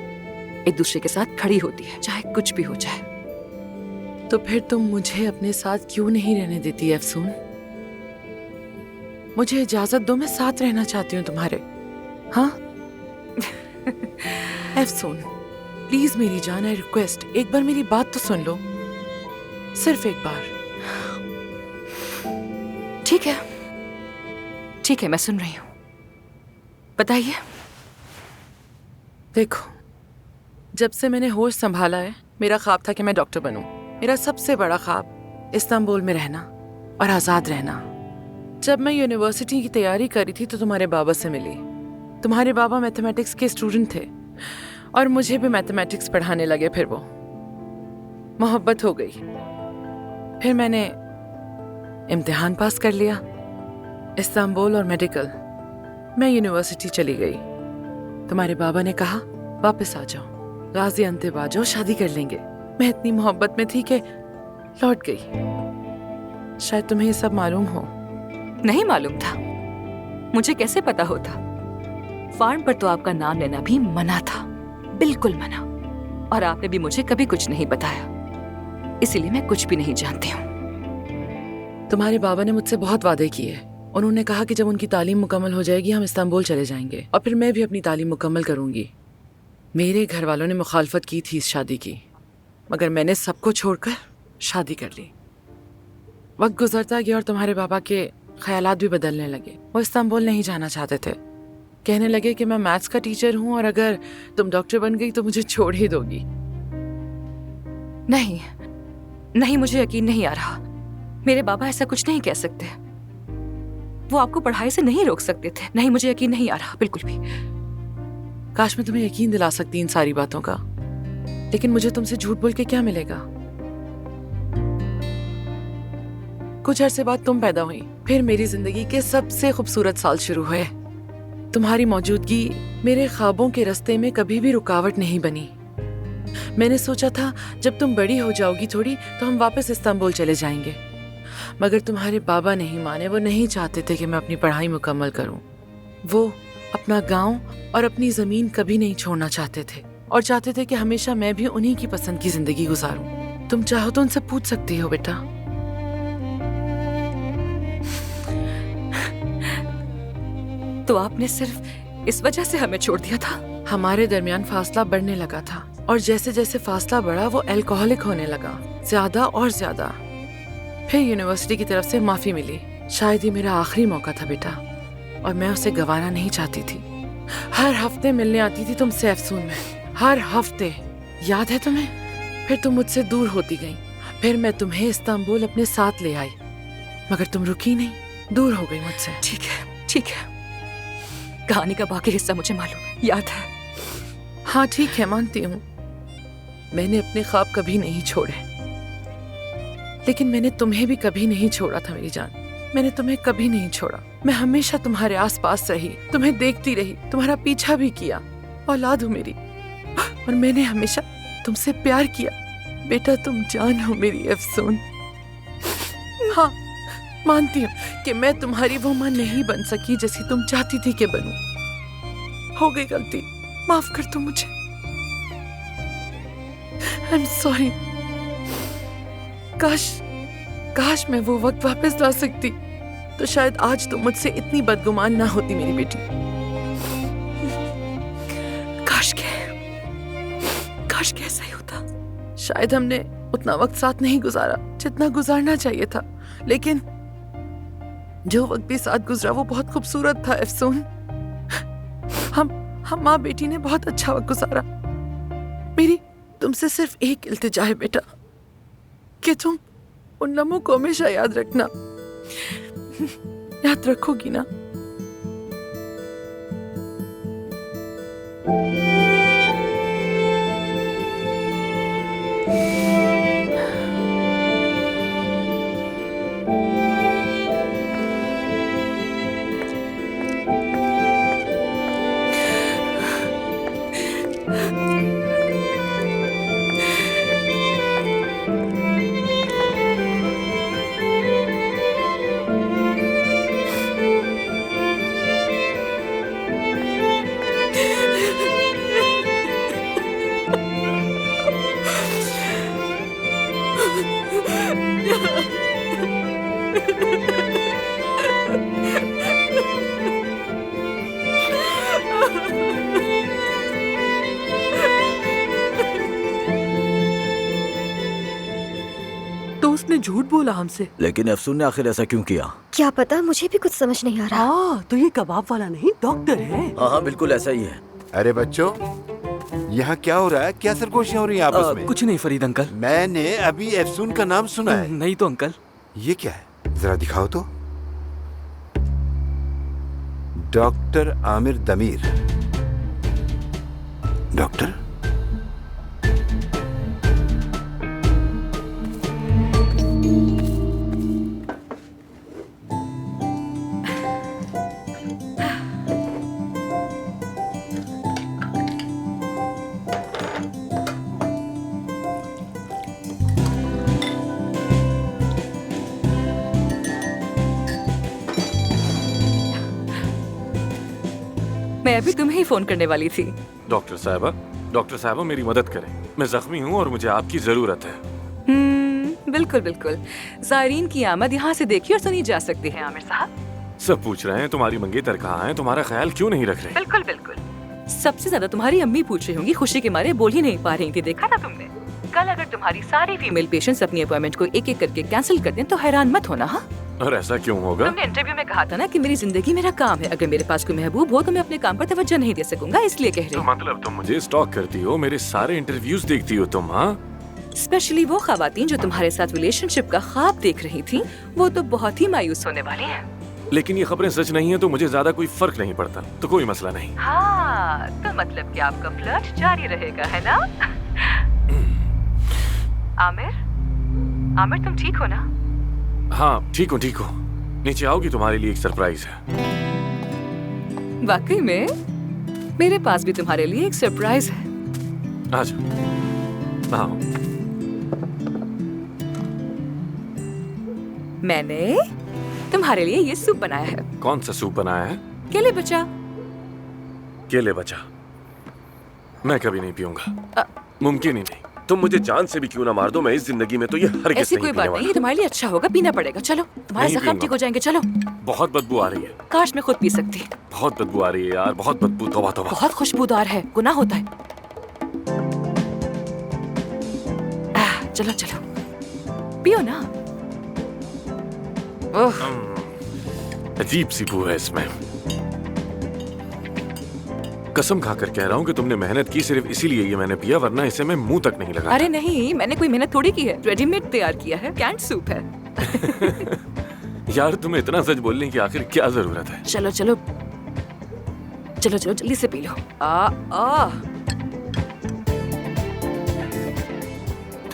एक दूसरे के साथ खड़ी होती है, चाहे कुछ भी हो जाए। तो फिर तुम मुझे अपने साथ क्यों नहीं रहने देती अफसून? मुझे इजाजत दो, मैं साथ रहना चाहती हूँ तुम्हारे। हाँ अफसून प्लीज मेरी जान, आई रिक्वेस्ट, एक बार मेरी बात तो सुन लो, सिर्फ एक बार। ठीक है, ठीक है, मैं सुन रही हूँ, बताइए। देखो, जब से मैंने होश संभाला है, मेरा ख्वाब था कि मैं डॉक्टर बनूं। मेरा सबसे बड़ा ख्वाब इस्तांबुल में रहना और आज़ाद रहना। जब मैं यूनिवर्सिटी की तैयारी कर रही थी तो तुम्हारे बाबा से मिली। तुम्हारे बाबा मैथमेटिक्स के स्टूडेंट थे और मुझे भी मैथमेटिक्स पढ़ाने लगे। फिर वो मोहब्बत हो गई। फिर मैंने इम्तिहान पास कर लिया, इस्तांबुल और मेडिकल। मैं यूनिवर्सिटी चली गई। तुम्हारे बाबा ने कहा वापस आ जाओ, गाजियाबाद आ जाओ, शादी कर लेंगे। मैं इतनी मोहब्बत में थी कि लौट गई। शायद तुम्हें ये सब मालूम हो। नहीं मालूम था, मुझे कैसे पता होता? फार्म पर तो आपका नाम लेना भी मना था, बिल्कुल मना, और आपने भी मुझे कभी कुछ नहीं बताया, इसीलिए मैं कुछ भी नहीं जानती हूँ। तुम्हारे बाबा ने मुझसे बहुत वादे किए। उन्होंने कहा कि जब उनकी तालीम मुकम्मल हो जाएगी हम इस्तांबुल चले जाएंगे और फिर मैं भी अपनी तालीम मुकम्मल करूंगी। मेरे घर वालों ने मुखालफत की थी इस शादी की, मगर मैंने सबको छोड़कर शादी कर ली। वक्त गुजरता गया और तुम्हारे बाबा के ख्यालात भी बदलने लगे। वो इस्तांबुल नहीं जाना चाहते थे। कहने लगे कि मैं मैथ्स का टीचर हूँ और अगर तुम डॉक्टर बन गई तो मुझे छोड़ ही दोगी। नहीं नहीं, मुझे यकीन नहीं आ रहा। मेरे बाबा ऐसा कुछ नहीं कह सकते। वो आपको पढ़ाई से नहीं रोक सकते थे। नहीं, मुझे यकीन नहीं आ रहा बिल्कुल भी। काश मैं तुम्हें यकीन दिला सकती इन सारी बातों का, लेकिन मुझे तुमसे झूठ बोल के क्या मिलेगा? कुछ अरसे बाद तुम पैदा हुई, फिर मेरी जिंदगी के सबसे खूबसूरत साल शुरू हुए। तुम्हारी मौजूदगी मेरे ख्वाबों के रास्ते में कभी भी रुकावट नहीं बनी। मैंने सोचा था जब तुम बड़ी हो जाओगी थोड़ी तो हम वापस इस्तांबुल चले जाएंगे, मगर तुम्हारे बाबा नहीं माने। वो नहीं चाहते थे कि मैं अपनी पढ़ाई मुकम्मल करूं। वो अपना गांव और अपनी जमीन कभी नहीं छोड़ना चाहते थे और चाहते थे कि हमेशा मैं भी उन्हीं की पसंद की जिंदगी गुजारूं। तुम चाहो तो उनसे पूछ सकती हो बेटा। तो आपने सिर्फ इस वजह से हमें छोड़ दिया था? हमारे दरमियान फासला बढ़ने लगा था और जैसे जैसे फासला बढ़ा वो अल्कोहलिक होने लगा, ज्यादा और ज्यादा। फिर यूनिवर्सिटी की तरफ से माफी मिली। शायद ये मेरा आखिरी मौका था बेटा, और मैं उसे गंवाना नहीं चाहती थी। हर हफ्ते मिलने आती थी तुमसे अफसून में, हर हफ्ते, याद है तुम्हें? फिर तुम मुझसे दूर होती गई। फिर मैं तुम्हें इस्तांबुल अपने साथ ले आई, मगर तुम रुकी नहीं, दूर हो गई मुझसे। ठीक है, ठीक है, कहानी का बाकी हिस्सा मुझे मालूम है, याद है। हाँ ठीक है, मानती हूँ मैंने अपने ख्वाब कभी नहीं छोड़े, लेकिन मैंने तुम्हें भी कभी नहीं छोड़ा था मेरी जान। मैंने तुम्हें कभी नहीं छोड़ा। मैं हमेशा तुम्हारे आसपास रही, तुम्हें देखती रही, तुम्हारा पीछा भी किया। औलाद हो मेरी, और मैंने हमेशा तुमसे प्यार किया। बेटा तुम जान हो मेरी अफसून। हाँ मानती हूँ कि मैं तुम्हारी वो माँ नहीं बन सकी जैसी तुम चाहती थी कि बनूं। हो गई गलती, माफ कर दो मुझे। I am sorry. काश मैं वो वक्त वापस ला सकती तो शायद आज तुम मुझसे इतनी बदगुमान ना होती मेरी बेटी। काश के ऐसा ही होता। शायद हमने उतना वक्त साथ नहीं गुजारा जितना गुजारना चाहिए था, लेकिन जो वक्त भी साथ गुजरा वो बहुत खूबसूरत था अफसून। हम माँ बेटी ने बहुत अच्छा वक्त गुजारा। मेरी तुमसे सिर्फ एक इल्तिजा है बेटा, कि तुम उन लम्हों को हमेशा याद रखना। याद रखोगी ना? तो उसने झूठ बोला हमसे। लेकिन अफसून ने आखिर ऐसा क्यों किया? क्या पता, मुझे भी कुछ समझ नहीं आ रहा। तो ये कबाब वाला नहीं डॉक्टर है। हाँ बिल्कुल ऐसा ही है। अरे बच्चों, यहाँ क्या हो रहा है? क्या सरगोशियाँ हो रही हैं आपस में? कुछ नहीं फरीद अंकल। मैंने अभी अफसून का नाम सुना है। नहीं तो अंकल। ये क्या है, जरा दिखाओ तो। Doctor Aamir Damir. डॉक्टर? मैं अभी तुम्हें ही फोन करने वाली थी। डॉक्टर साहबा मेरी मदद करें। मैं जख्मी हूँ और मुझे आपकी जरूरत है। बिल्कुल बिल्कुल। ज़ायरीन की आमद यहाँ से देखी और सुनी जा सकती है आमिर साहब। सब पूछ रहे हैं तुम्हारी मंगेतर कहाँ है, तुम्हारा ख्याल क्यों नहीं रख रहे? बिल्कुल बिल्कुल। सबसे ज्यादा तुम्हारी अम्मी पूछ रही होंगी, खुशी के मारे बोल ही नहीं पा रही थी। देखा ना तुमने? कल अगर तुम्हारी सारी फीमेल पेशेंट्स अपनी अपॉइंटमेंट को एक एक करके कैंसिल कर दें तो हैरान मत होना। हाँ, और ऐसा क्यों होगा? तुमने इंटरव्यू में कहा था ना कि मेरी जिंदगी मेरा काम है। अगर मेरे पास कोई महबूब हो तो मैं अपने काम पर तवज्जो नहीं दे सकूंगा, इसलिए कह रही हूँ। तो मतलब तुम मुझे स्टॉक करती हो, मेरे सारे इंटरव्यूज देखती हो तुम? हाँ, स्पेशली वो खवातीन जो तुम्हारे साथ रिलेशनशिप का ख्वाब देख रही थी, वो तो बहुत ही मायूस होने वाली हैं। लेकिन ये खबरें सच नहीं है तो मुझे ज्यादा कोई फर्क नहीं पड़ता, तो कोई मसला नहीं। हाँ, तो मतलब कि आपका फ्लर्ट जारी रहेगा, है ना? आमिर तुम ठीक हो ना? हाँ ठीक हूँ। नीचे आओगी, तुम्हारे लिए एक सरप्राइज है। वाकई में मेरे पास भी तुम्हारे लिए एक सरप्राइज है। आजा, आओ। मैंने तुम्हारे लिए ये सूप बनाया है। कौन सा सूप बनाया है? केले बचा। केले बचा? मैं कभी नहीं पीऊंगा, मुमकिन ही नहीं। तुम मुझे जान से भी क्यों ना मार दो, मैं इस जिंदगी में तो ये हरगिज़ ऐसी नहीं कोई पीने बात वाला। नहीं, तुम्हारे लिए अच्छा होगा, पीना पड़ेगा। चलो, तुम्हारे नहीं जख्म ठीक हो जाएंगे। चलो। बहुत बदबू आ रही है। काश मैं खुद पी सकती। बहुत बदबू आ रही है यार, बहुत बदबू। तौबा तौबा। बहुत खुशबूदार है, गुनाह होता है। चलो पियो ना। अजीब सी बू है इसमें। कसम खाकर कह रहा हूँ कि तुमने मेहनत की, सिर्फ इसीलिए ये मैंने पिया, वरना इसे मैं मुंह तक नहीं लगा। अरे नहीं, मैंने कोई मेहनत थोड़ी की है, रेडीमेड तैयार किया है, कैंड सूप है। यार तुम्हें इतना सच बोलने की आखिर क्या जरूरत है? चलो जल्दी से पी लो।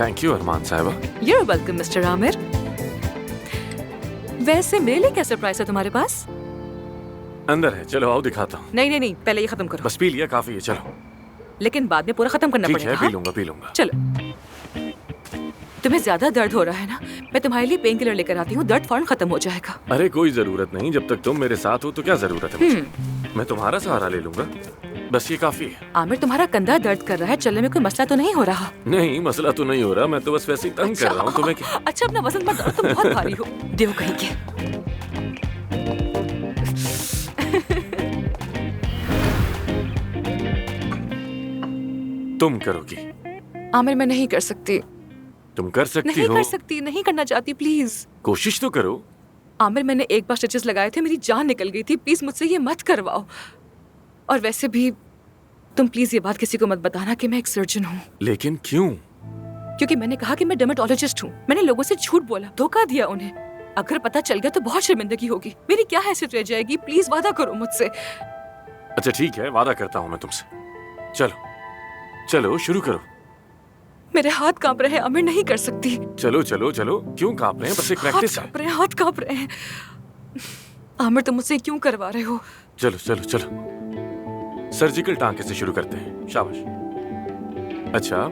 थैंक यू अरमान साहिबा। You're welcome, mister Aamir. वैसे मेरे लिए क्या सरप्राइज है तुम्हारे पास? अंदर है, चलो आओ दिखाता हूँ। नहीं, पहले ये खत्म करो। बस पी लिया, काफी है, चलो। लेकिन बाद में पूरा खत्म करना ठीक पड़ेगा। है, पी लूंगा। चलो। तुम्हें ज्यादा दर्द हो रहा है ना? मैं तुम्हारे लिए पेन किलर लेकर आती हूँ, दर्द फौरन खत्म हो जाएगा। अरे कोई जरूरत नहीं, जब तक तुम मेरे साथ हो तो क्या जरूरत है मुझे? मैं तुम्हारा सहारा ले लूंगा, बस ये काफी है। आमिर, तुम्हारा कंधा दर्द कर रहा है, चलने में कोई मसला तो नहीं हो रहा? नहीं, मसला तो नहीं हो रहा, मैं तो बस वैसे ही तंग कर रहा हूँ तुम्हें। अच्छा, अपना वजन मत करो, तुम बहुत भारी हो। देव कहीं के। तुम करोगी? आमिर, मैं नहीं कर सकती। तुम कर सकती नहीं हो। कर सकती, नहीं करना चाहती, प्लीज। कोशिश तो करो। आमिर, मैंने एक बार स्टिचेस लगाए थे, मेरी जान निकल गई थी। प्लीज मुझसे ये मत करवाओ। और वैसे भी तुम प्लीज ये बात किसी को मत बताना कि मैं एक सर्जन हूँ। लेकिन क्यों? क्योंकि मैंने कहा कि मैं डर्मेटोलॉजिस्ट हूँ। मैंने लोगों से झूठ बोला, धोखा दिया उन्हें। अगर पता चल गया तो बहुत शर्मिंदगी होगी। मेरी क्या हैसियत रह जाएगी? प्लीज वादा करो मुझसे। अच्छा ठीक है, वादा करता हूँ मैं तुमसे। चलो चलो शुरू करो। मेरे हाथ कांप रहे हैं आमिर, नहीं कर सकती। चलो चलो चलो, क्यों कांप रहे हैं? बस एक प्रैक्टिस है। हाथ कांप रहे हैं आमिर, तुम मुझसे क्यों करवा रहे हो? चलो चलो चलो, सर्जिकल टांके से शुरू करते हैं। शाबाश। अच्छा,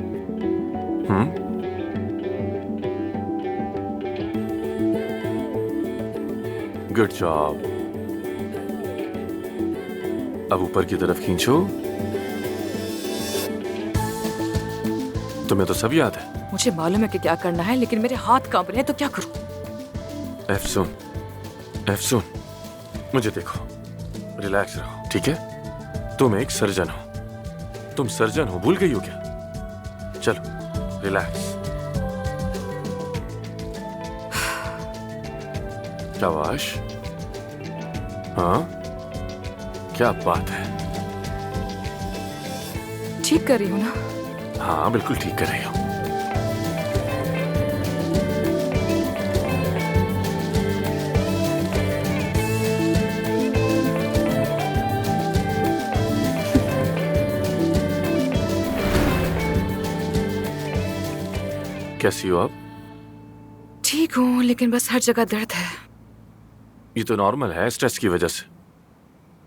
गुड जॉब। अब ऊपर की तरफ खींचो। तुम्हें तो सब याद है। मुझे मालूम है कि क्या करना है, लेकिन मेरे हाथ कांप रहे हैं तो क्या करूं? एफसून, मुझे देखो, रिलैक्स रहो, ठीक है? तुम एक सर्जन हो। तुम सर्जन हो, भूल गई हो क्या? चलो रिलैक्स। शाबाश। हाँ, क्या बात है। ठीक कर रही हूँ ना? हाँ बिल्कुल ठीक कर रही हो। कैसी हो आप? ठीक हूँ, लेकिन बस हर जगह दर्द है। ये तो नॉर्मल है, स्ट्रेस की वजह से।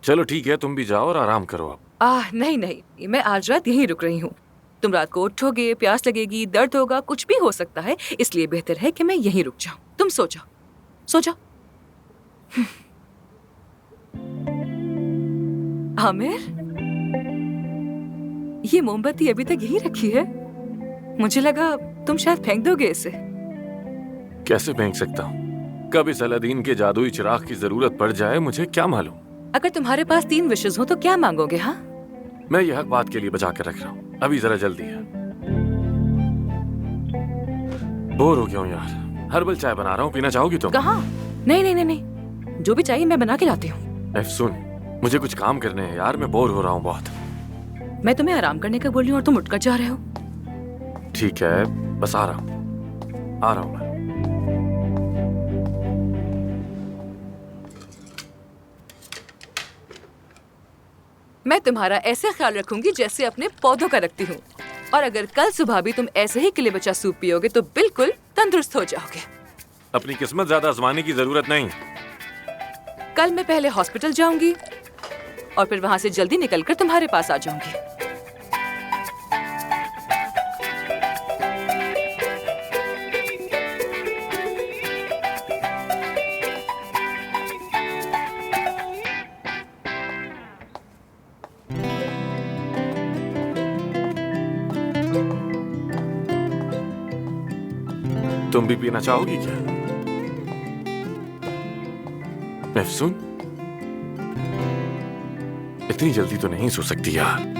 चलो ठीक है, तुम भी जाओ और आराम करो आप। नहीं नहीं, मैं आज रात यहीं रुक रही हूँ। तुम रात को उठोगे, प्यास लगेगी, दर्द होगा, कुछ भी हो सकता है, इसलिए बेहतर है कि मैं यहीं रुक जाऊं। तुम सो जाओ, सो जाओ। आमिर, ये मोमबत्ती अभी तक यहीं रखी है? मुझे लगा तुम शायद फेंक दोगे इसे। कैसे फेंक सकता हूँ? कब इस अलादीन के जादुई चिराग की जरूरत पड़ जाए मुझे क्या मालूम। अगर तुम्हारे पास 3 विशेस हो तो क्या मांगोगे? हाँ, मैं यह हक बात के लिए बचा कर रख रहा हूँ। अभी जरा जल्दी है। बोर हो गया हूँ यार। हर्बल चाय बना रहा हूँ, पीना चाहोगी तुम? कहाँ? नहीं नहीं नहीं नहीं, जो भी चाहिए मैं बना के लाती हूँ। एफसून, मुझे कुछ काम करने हैं यार, मैं बोर हो रहा हूँ बहुत। मैं तुम्हें आराम करने का बोल रही हूँ और तुम उठकर जा रहे हो। ठीक है, बस आ रहा हूँ मैं। मैं तुम्हारा ऐसे ख्याल रखूंगी जैसे अपने पौधों का रखती हूँ। और अगर कल सुबह भी तुम ऐसे ही किले बचा सूप पियोगे तो बिल्कुल तंदुरुस्त हो जाओगे। अपनी किस्मत ज्यादा आजमाने की जरूरत नहीं। कल मैं पहले हॉस्पिटल जाऊंगी और फिर वहां से जल्दी निकलकर तुम्हारे पास आ जाऊंगी। तुम भी पीना चाहोगी क्या? एफसून, इतनी जल्दी तो नहीं सो सकती यार।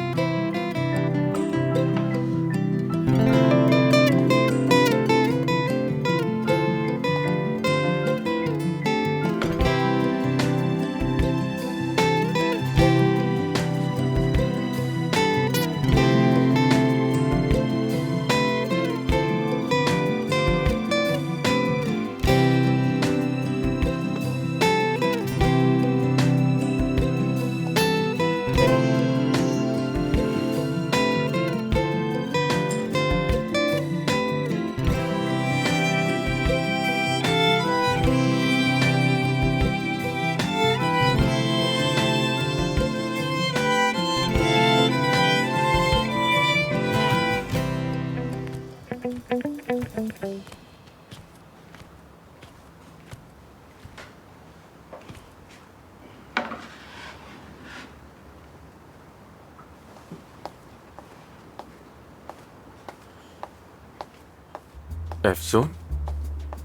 एफसून,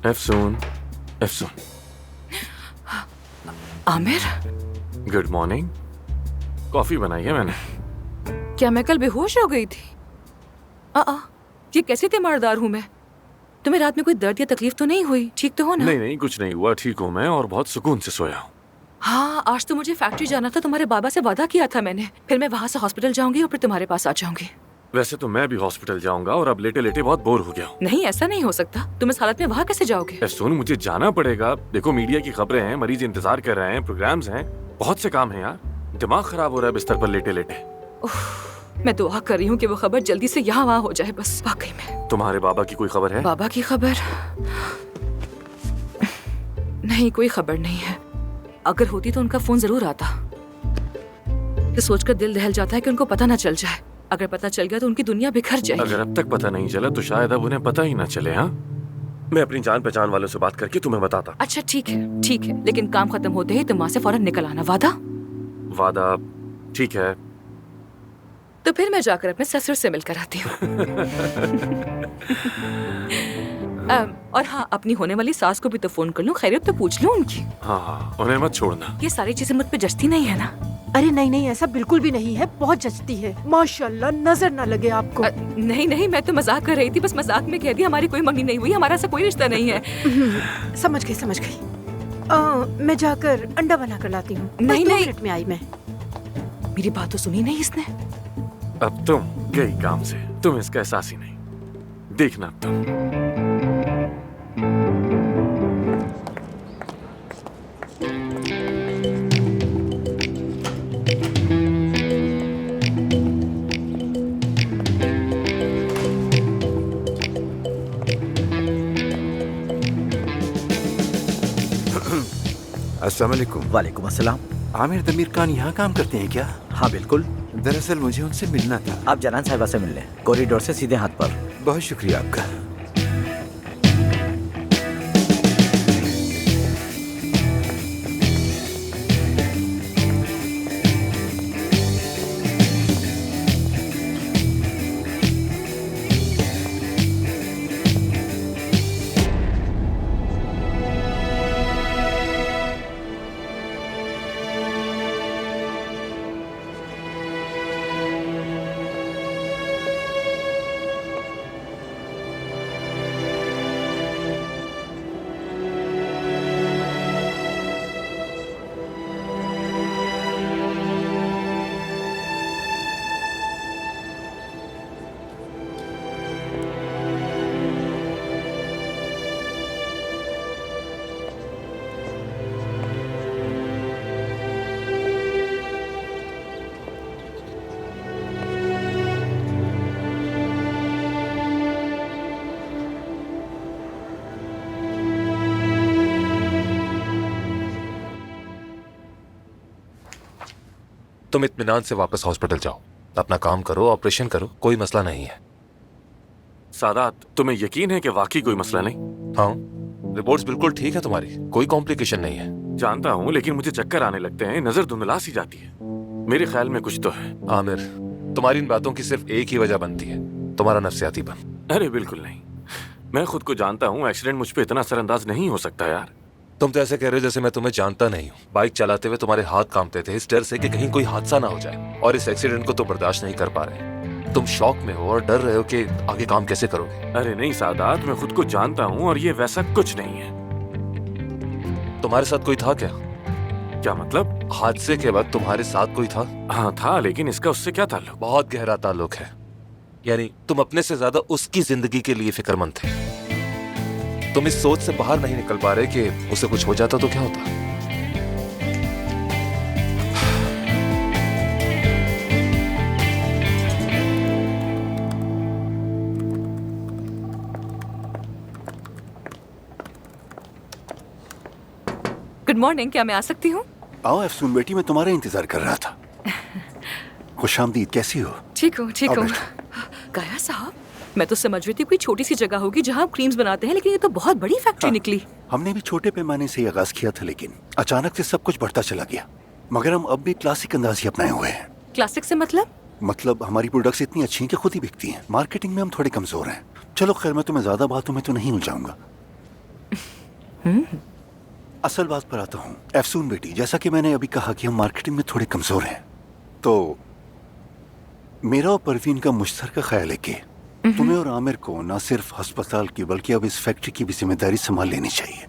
एफसून, एफसून। Aamir, good morning. कॉफी बनाई है मैंने। क्या मैं कल बेहोश हो गई थी? ये कैसी तीमारदार हूँ मैं? तुम्हें रात में कोई दर्द या तकलीफ तो नहीं हुई? ठीक तो हो ना? नहीं नहीं, कुछ नहीं हुआ, ठीक हूँ मैं और बहुत सुकून से सोया हूँ। हाँ, आज तो मुझे फैक्ट्री जाना था, तुम्हारे बाबा से वादा किया था मैंने। फिर मैं वहाँ से हॉस्पिटल जाऊंगी और फिर तुम्हारे पास आ जाऊंगी। वैसे तो मैं भी हॉस्पिटल जाऊंगा और अब लेटे लेटे बहुत बोर हो गया हूँ। नहीं, ऐसा नहीं हो सकता। तुम इस हालत में वहाँ कैसे जाओगे? एफसून, मुझे जाना पड़ेगा। देखो, मीडिया की खबरें हैं, मरीज इंतजार कर रहे हैं, प्रोग्राम्स हैं, बहुत से काम हैं यार। दिमाग खराब हो रहा है बिस्तर पर लेटे लेटे। मैं दुआ कर रही हूँ कि वो खबर जल्दी से यहाँ वहाँ हो जाए बस। वाकई में। तुम्हारे बाबा की कोई खबर है? बाबा की खबर? नहीं, कोई खबर नहीं है। अगर होती तो उनका फोन जरूर आता। ये सोचकर दिल दहल जाता है कि उनको पता न चल जाए। अगर पता चल गया तो उनकी दुनिया बिखर जाएगी। अगर अब तक पता नहीं चला तो शायद अब उन्हें पता ही ना चले। हाँ, मैं अपनी जान पहचान वालों से बात करके तुम्हें बताता। अच्छा ठीक है, ठीक है, लेकिन काम खत्म होते ही तुम वहाँ से फौरन निकल आना। वादा? वादा, ठीक है। तो फिर मैं जाकर अपने ससुर से मिलकर आती हूँ। और हाँ, अपनी होने वाली सास को भी तो फोन कर लूं, खैरियत तो पूछ लूं उनकी। हाँ, उन्हें मत छोड़ना। ये सारी चीजें मुझ पे जचती नहीं है ना? अरे नहीं नहीं, ऐसा बिल्कुल भी नहीं है, बहुत जचती है माशाल्लाह, नजर ना लगे आपको। नहीं नहीं, मैं तो मजाक कर रही थी, बस मजाक में कह दिया। हमारी कोई मंगनी नहीं हुई, हमारा ऐसा कोई रिश्ता नहीं है। समझ गई समझ गई। मैं जाकर अंडा बना कर लाती हूँ। नहीं नहीं, 2 मिनट में आई मैं। मेरी बात तो सुनी नहीं इसने। अब तुम गई काम से, तुम इसका एहसास ही नहीं। देखना अब तुम। अस्सलाम वालेकुम। वालेकुम अस्सलाम। आमिर दमीर खान यहाँ काम करते हैं क्या? हाँ बिल्कुल। दरअसल मुझे उनसे मिलना था। आप जनान साहिबा से मिल लें, कॉरिडोर से सीधे हाथ पर। बहुत शुक्रिया आपका। तुम इत्मीनान से वापस हॉस्पिटल जाओ, अपना काम करो, ऑपरेशन करो, कोई मसला नहीं है। सादात, तुम्हें यकीन है कि वाकई कोई मसला नहीं? हाँ, रिपोर्ट्स बिल्कुल ठीक है तुम्हारी, कोई कॉम्प्लिकेशन नहीं है। जानता हूँ, लेकिन मुझे चक्कर आने लगते हैं, नजर धुंधला सी जाती है। मेरे ख्याल में कुछ तो है। आमिर, तुम्हारी इन बातों की सिर्फ एक ही वजह बनती है, तुम्हारा नफ्सियातीपन। अरे बिल्कुल नहीं, मैं खुद को जानता हूँ। एक्सीडेंट मुझ पे इतना असरअंदाज नहीं हो सकता यार। तुम तो ऐसे कह रहे हो जैसे मैं तुम्हें जानता नहीं हूँ। बाइक चलाते हुए तुम्हारे हाथ कांपते थे इस डर से कि कहीं कोई हादसा ना हो जाए, और इस एक्सीडेंट को तो बर्दाश्त नहीं कर पा रहे। तुम शॉक में हो और डर रहे हो कि आगे काम कैसे करोगे। अरे नहीं सादात, मैं खुद को जानता हूँ और ये वैसा कुछ नहीं है। तुम्हारे साथ कोई था क्या? क्या मतलब? हादसे के वक्त तुम्हारे साथ कोई था? हाँ था, लेकिन इसका उससे क्या ताल्लुक? बहुत गहरा ताल्लुक है। यानी तुम अपने से ज्यादा उसकी जिंदगी के लिए फिक्रमंद थे। तुम इस सोच से बाहर नहीं निकल पा रहे कि उसे कुछ हो जाता तो क्या होता। गुड मॉर्निंग, क्या मैं आ सकती हूँ? आओ अफसून बेटी, मैं तुम्हारा इंतजार कर रहा था। खुशामदीद, कैसी हो? ठीक हूँ, ठीक हूँ। गाया साहब, मैं तो समझ रही थी कोई छोटी सी जगह होगी जहाँ आप क्रीम्स बनाते हैं, लेकिन ये तो बहुत बड़ी फैक्ट्री निकली। हमने भी छोटे पैमाने से आगाज किया था, लेकिन अचानक से सब कुछ बढ़ता चला गया। मगर हम अब भी क्लासिक अंदाज ही अपनाए हुए हैं। क्लासिक से मतलब हमारी प्रोडक्ट्स इतनी अच्छी हैं कि खुद ही बिकती हैं। मार्केटिंग में हम थोड़े कमजोर हैं। चलो खैर, मैं तुम्हें ज्यादा बातों में तो नहीं उलझाऊंगा। असल बात पर आता हूँ। अफसून बेटी, जैसा कि मैंने अभी कहा कि हम मार्केटिंग में थोड़े कमजोर हैं, तो मेरा और परवीन का मुश्तरका ख्याल है कि तुम्हें और आमिर को न सिर्फ अस्पताल की बल्कि अब इस फैक्ट्री की भी जिम्मेदारी संभाल लेनी चाहिए।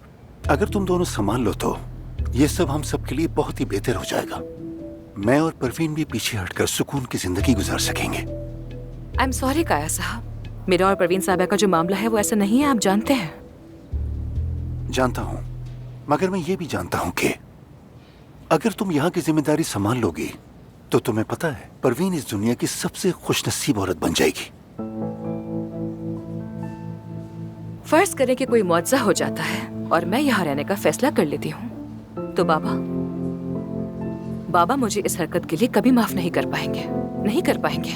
अगर तुम दोनों संभाल लो तो ये सब हम सब के लिए बहुत ही बेहतर हो जाएगा। मैं और परवीन भी पीछे हटकर सुकून की जिंदगी गुजार सकेंगे। आई एम सॉरी काया साहब, मेरा और परवीन साहबा का जो मामला है वो ऐसा नहीं है, आप जानते हैं। जानता हूँ, मगर मैं ये भी जानता हूँ कि अगर तुम यहाँ की जिम्मेदारी संभाल लोगी तो तुम्हें पता है परवीन इस दुनिया की सबसे खुशनसीब औरत बन जाएगी। फर्ज करें कि कोई मुआवजा हो जाता है और मैं यहाँ रहने का फैसला कर लेती हूँ, तो बाबा मुझे इस हरकत के लिए कभी माफ नहीं कर पाएंगे, नहीं कर पाएंगे।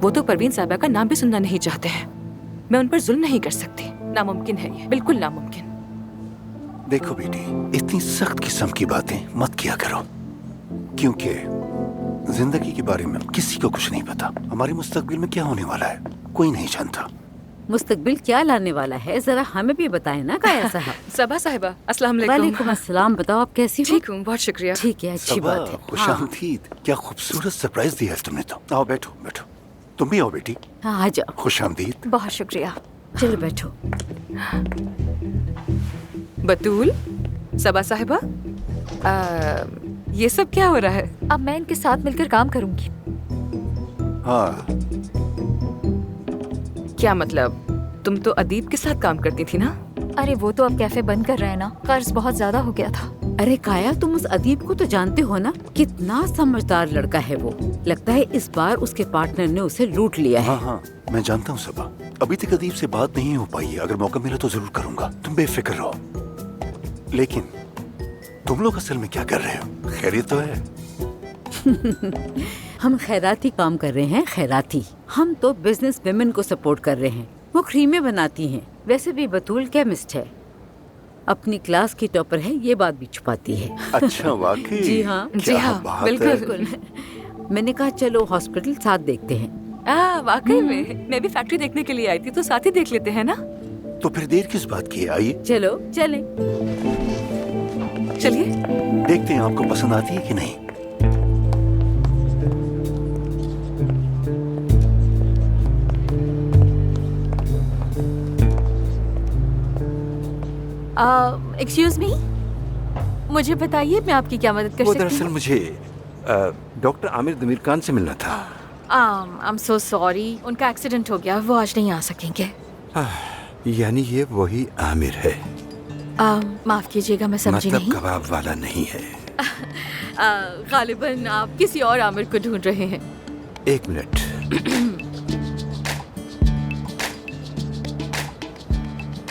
वो तो परवीन साहबा का नाम भी सुनना नहीं चाहते हैं। मैं उन पर जुल्म नहीं कर सकती, नामुमकिन है ये, बिल्कुल नामुमकिन। देखो बेटी, इतनी सख्त किस्म की बातें मत किया करो, क्योंकि जिंदगी के बारे में किसी को कुछ नहीं पता। हमारे मुस्तकबिल में क्या होने वाला है कोई नहीं जानता। मुस्तकबिल क्या लाने वाला है जरा हमें भी बताएं ना काया साहब। सबा साहिबा, अस्सलाम वालेकुम। वालेकुम अस्सलाम। बताओ आप कैसी हो? ठीक हूँ, बहुत शुक्रिया। ठीक है, अच्छी बात है। खुशामदीद, क्या खूबसूरत सरप्राइज दिया है तुमने तो। आओ बैठो बैठो, तुम भी आओ बेटी। हाँ, आ जाओ। खुशामदीद। बहुत शुक्रिया। चलो बैठो। बतूल, सबा साहिबा, ये सब क्या हो रहा है? अब मैं इनके साथ मिलकर काम करूंगी। हाँ। क्या मतलब? तुम तो अदीब के साथ काम करती थी ना? अरे वो तो अब कैफे बंद कर रहे हैं ना, कर्ज बहुत ज्यादा हो गया था। अरे काया, तुम उस अदीब को तो जानते हो ना, कितना समझदार लड़का है वो। लगता है इस बार उसके पार्टनर ने उसे लूट लिया है। हाँ हाँ, मैं जानता हूँ सबा। अभी तक अदीब से बात नहीं हो पाई है, अगर मौका मिला तो जरूर करूंगा, तुम बेफिक्र रहो। लेकिन तुम लोग असल में क्या कर रहे हो? खैरियत तो है? हम खैराती काम कर रहे हैं, खैराती। हम तो बिजनेस विमेन को सपोर्ट कर रहे हैं। वो क्रीमें बनाती हैं। वैसे भी बतूल केमिस्ट है, अपनी क्लास की टॉपर है, ये बात भी छुपाती है। अच्छा, वाकई? जी हाँ, जी हाँ, बिल्कुल। मैंने कहा चलो हॉस्पिटल साथ देखते हैं। वाकई में मैं भी फैक्ट्री देखने के लिए आई थी, तो साथ ही देख लेते हैं ना। तो फिर देर किस बात की है, आइए। चलो चलें। चलिए देखते हैं आपको पसंद आती है कि नहीं। एक्सक्यूज मी, मुझे बताइए मैं आपकी क्या मदद कर वो सकती दरअसल हूँ? मुझे डॉक्टर आमिर दमीर खान से मिलना था। आई एम सो सॉरी, उनका एक्सीडेंट हो गया, वो आज नहीं आ सकेंगे। यानी ये वही आमिर है? माफ कीजिएगा, मैं समझी मतलब नहीं। कबाब वाला नहीं है? गालिबन आप किसी और आमिर को ढूंढ रहे हैं। एक मिनट।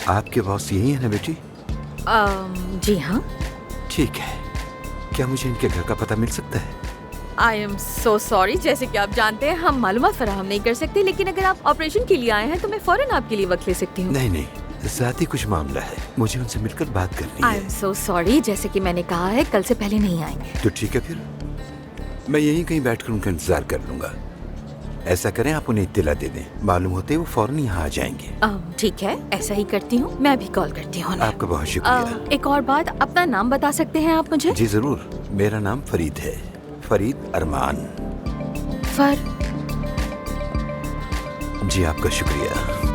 आपके बॉस यही है ना बेटी? जी हाँ। ठीक है, क्या मुझे इनके घर का पता मिल सकता है? आई एम सो सॉरी, जैसे कि आप जानते हैं हम मालूमात फराहम नहीं कर सकते, लेकिन अगर आप ऑपरेशन के लिए आए हैं तो मैं फौरन आपके लिए वक्त ले सकती हूँ। नहीं नहीं, ज़ाती कुछ मामला है, मुझे उनसे मिलकर बात करनी आई एम सो सॉरी, जैसे कि मैंने कहा है कल से पहले नहीं आएंगे। तो ठीक है, फिर मैं यहीं कहीं बैठकर उनका इंतजार कर लूंगा। ऐसा करें, आप उन्हें इत्तिला दे दें, मालूम होते वो फौरन यहाँ आ जाएंगे। ठीक है, ऐसा ही करती हूँ, मैं भी कॉल करती हूँ। आपका बहुत शुक्रिया। एक और बात, अपना नाम बता सकते हैं आप मुझे? जी जरूर, मेरा नाम फरीद है, फरीद अरमान। फर जी आपका शुक्रिया।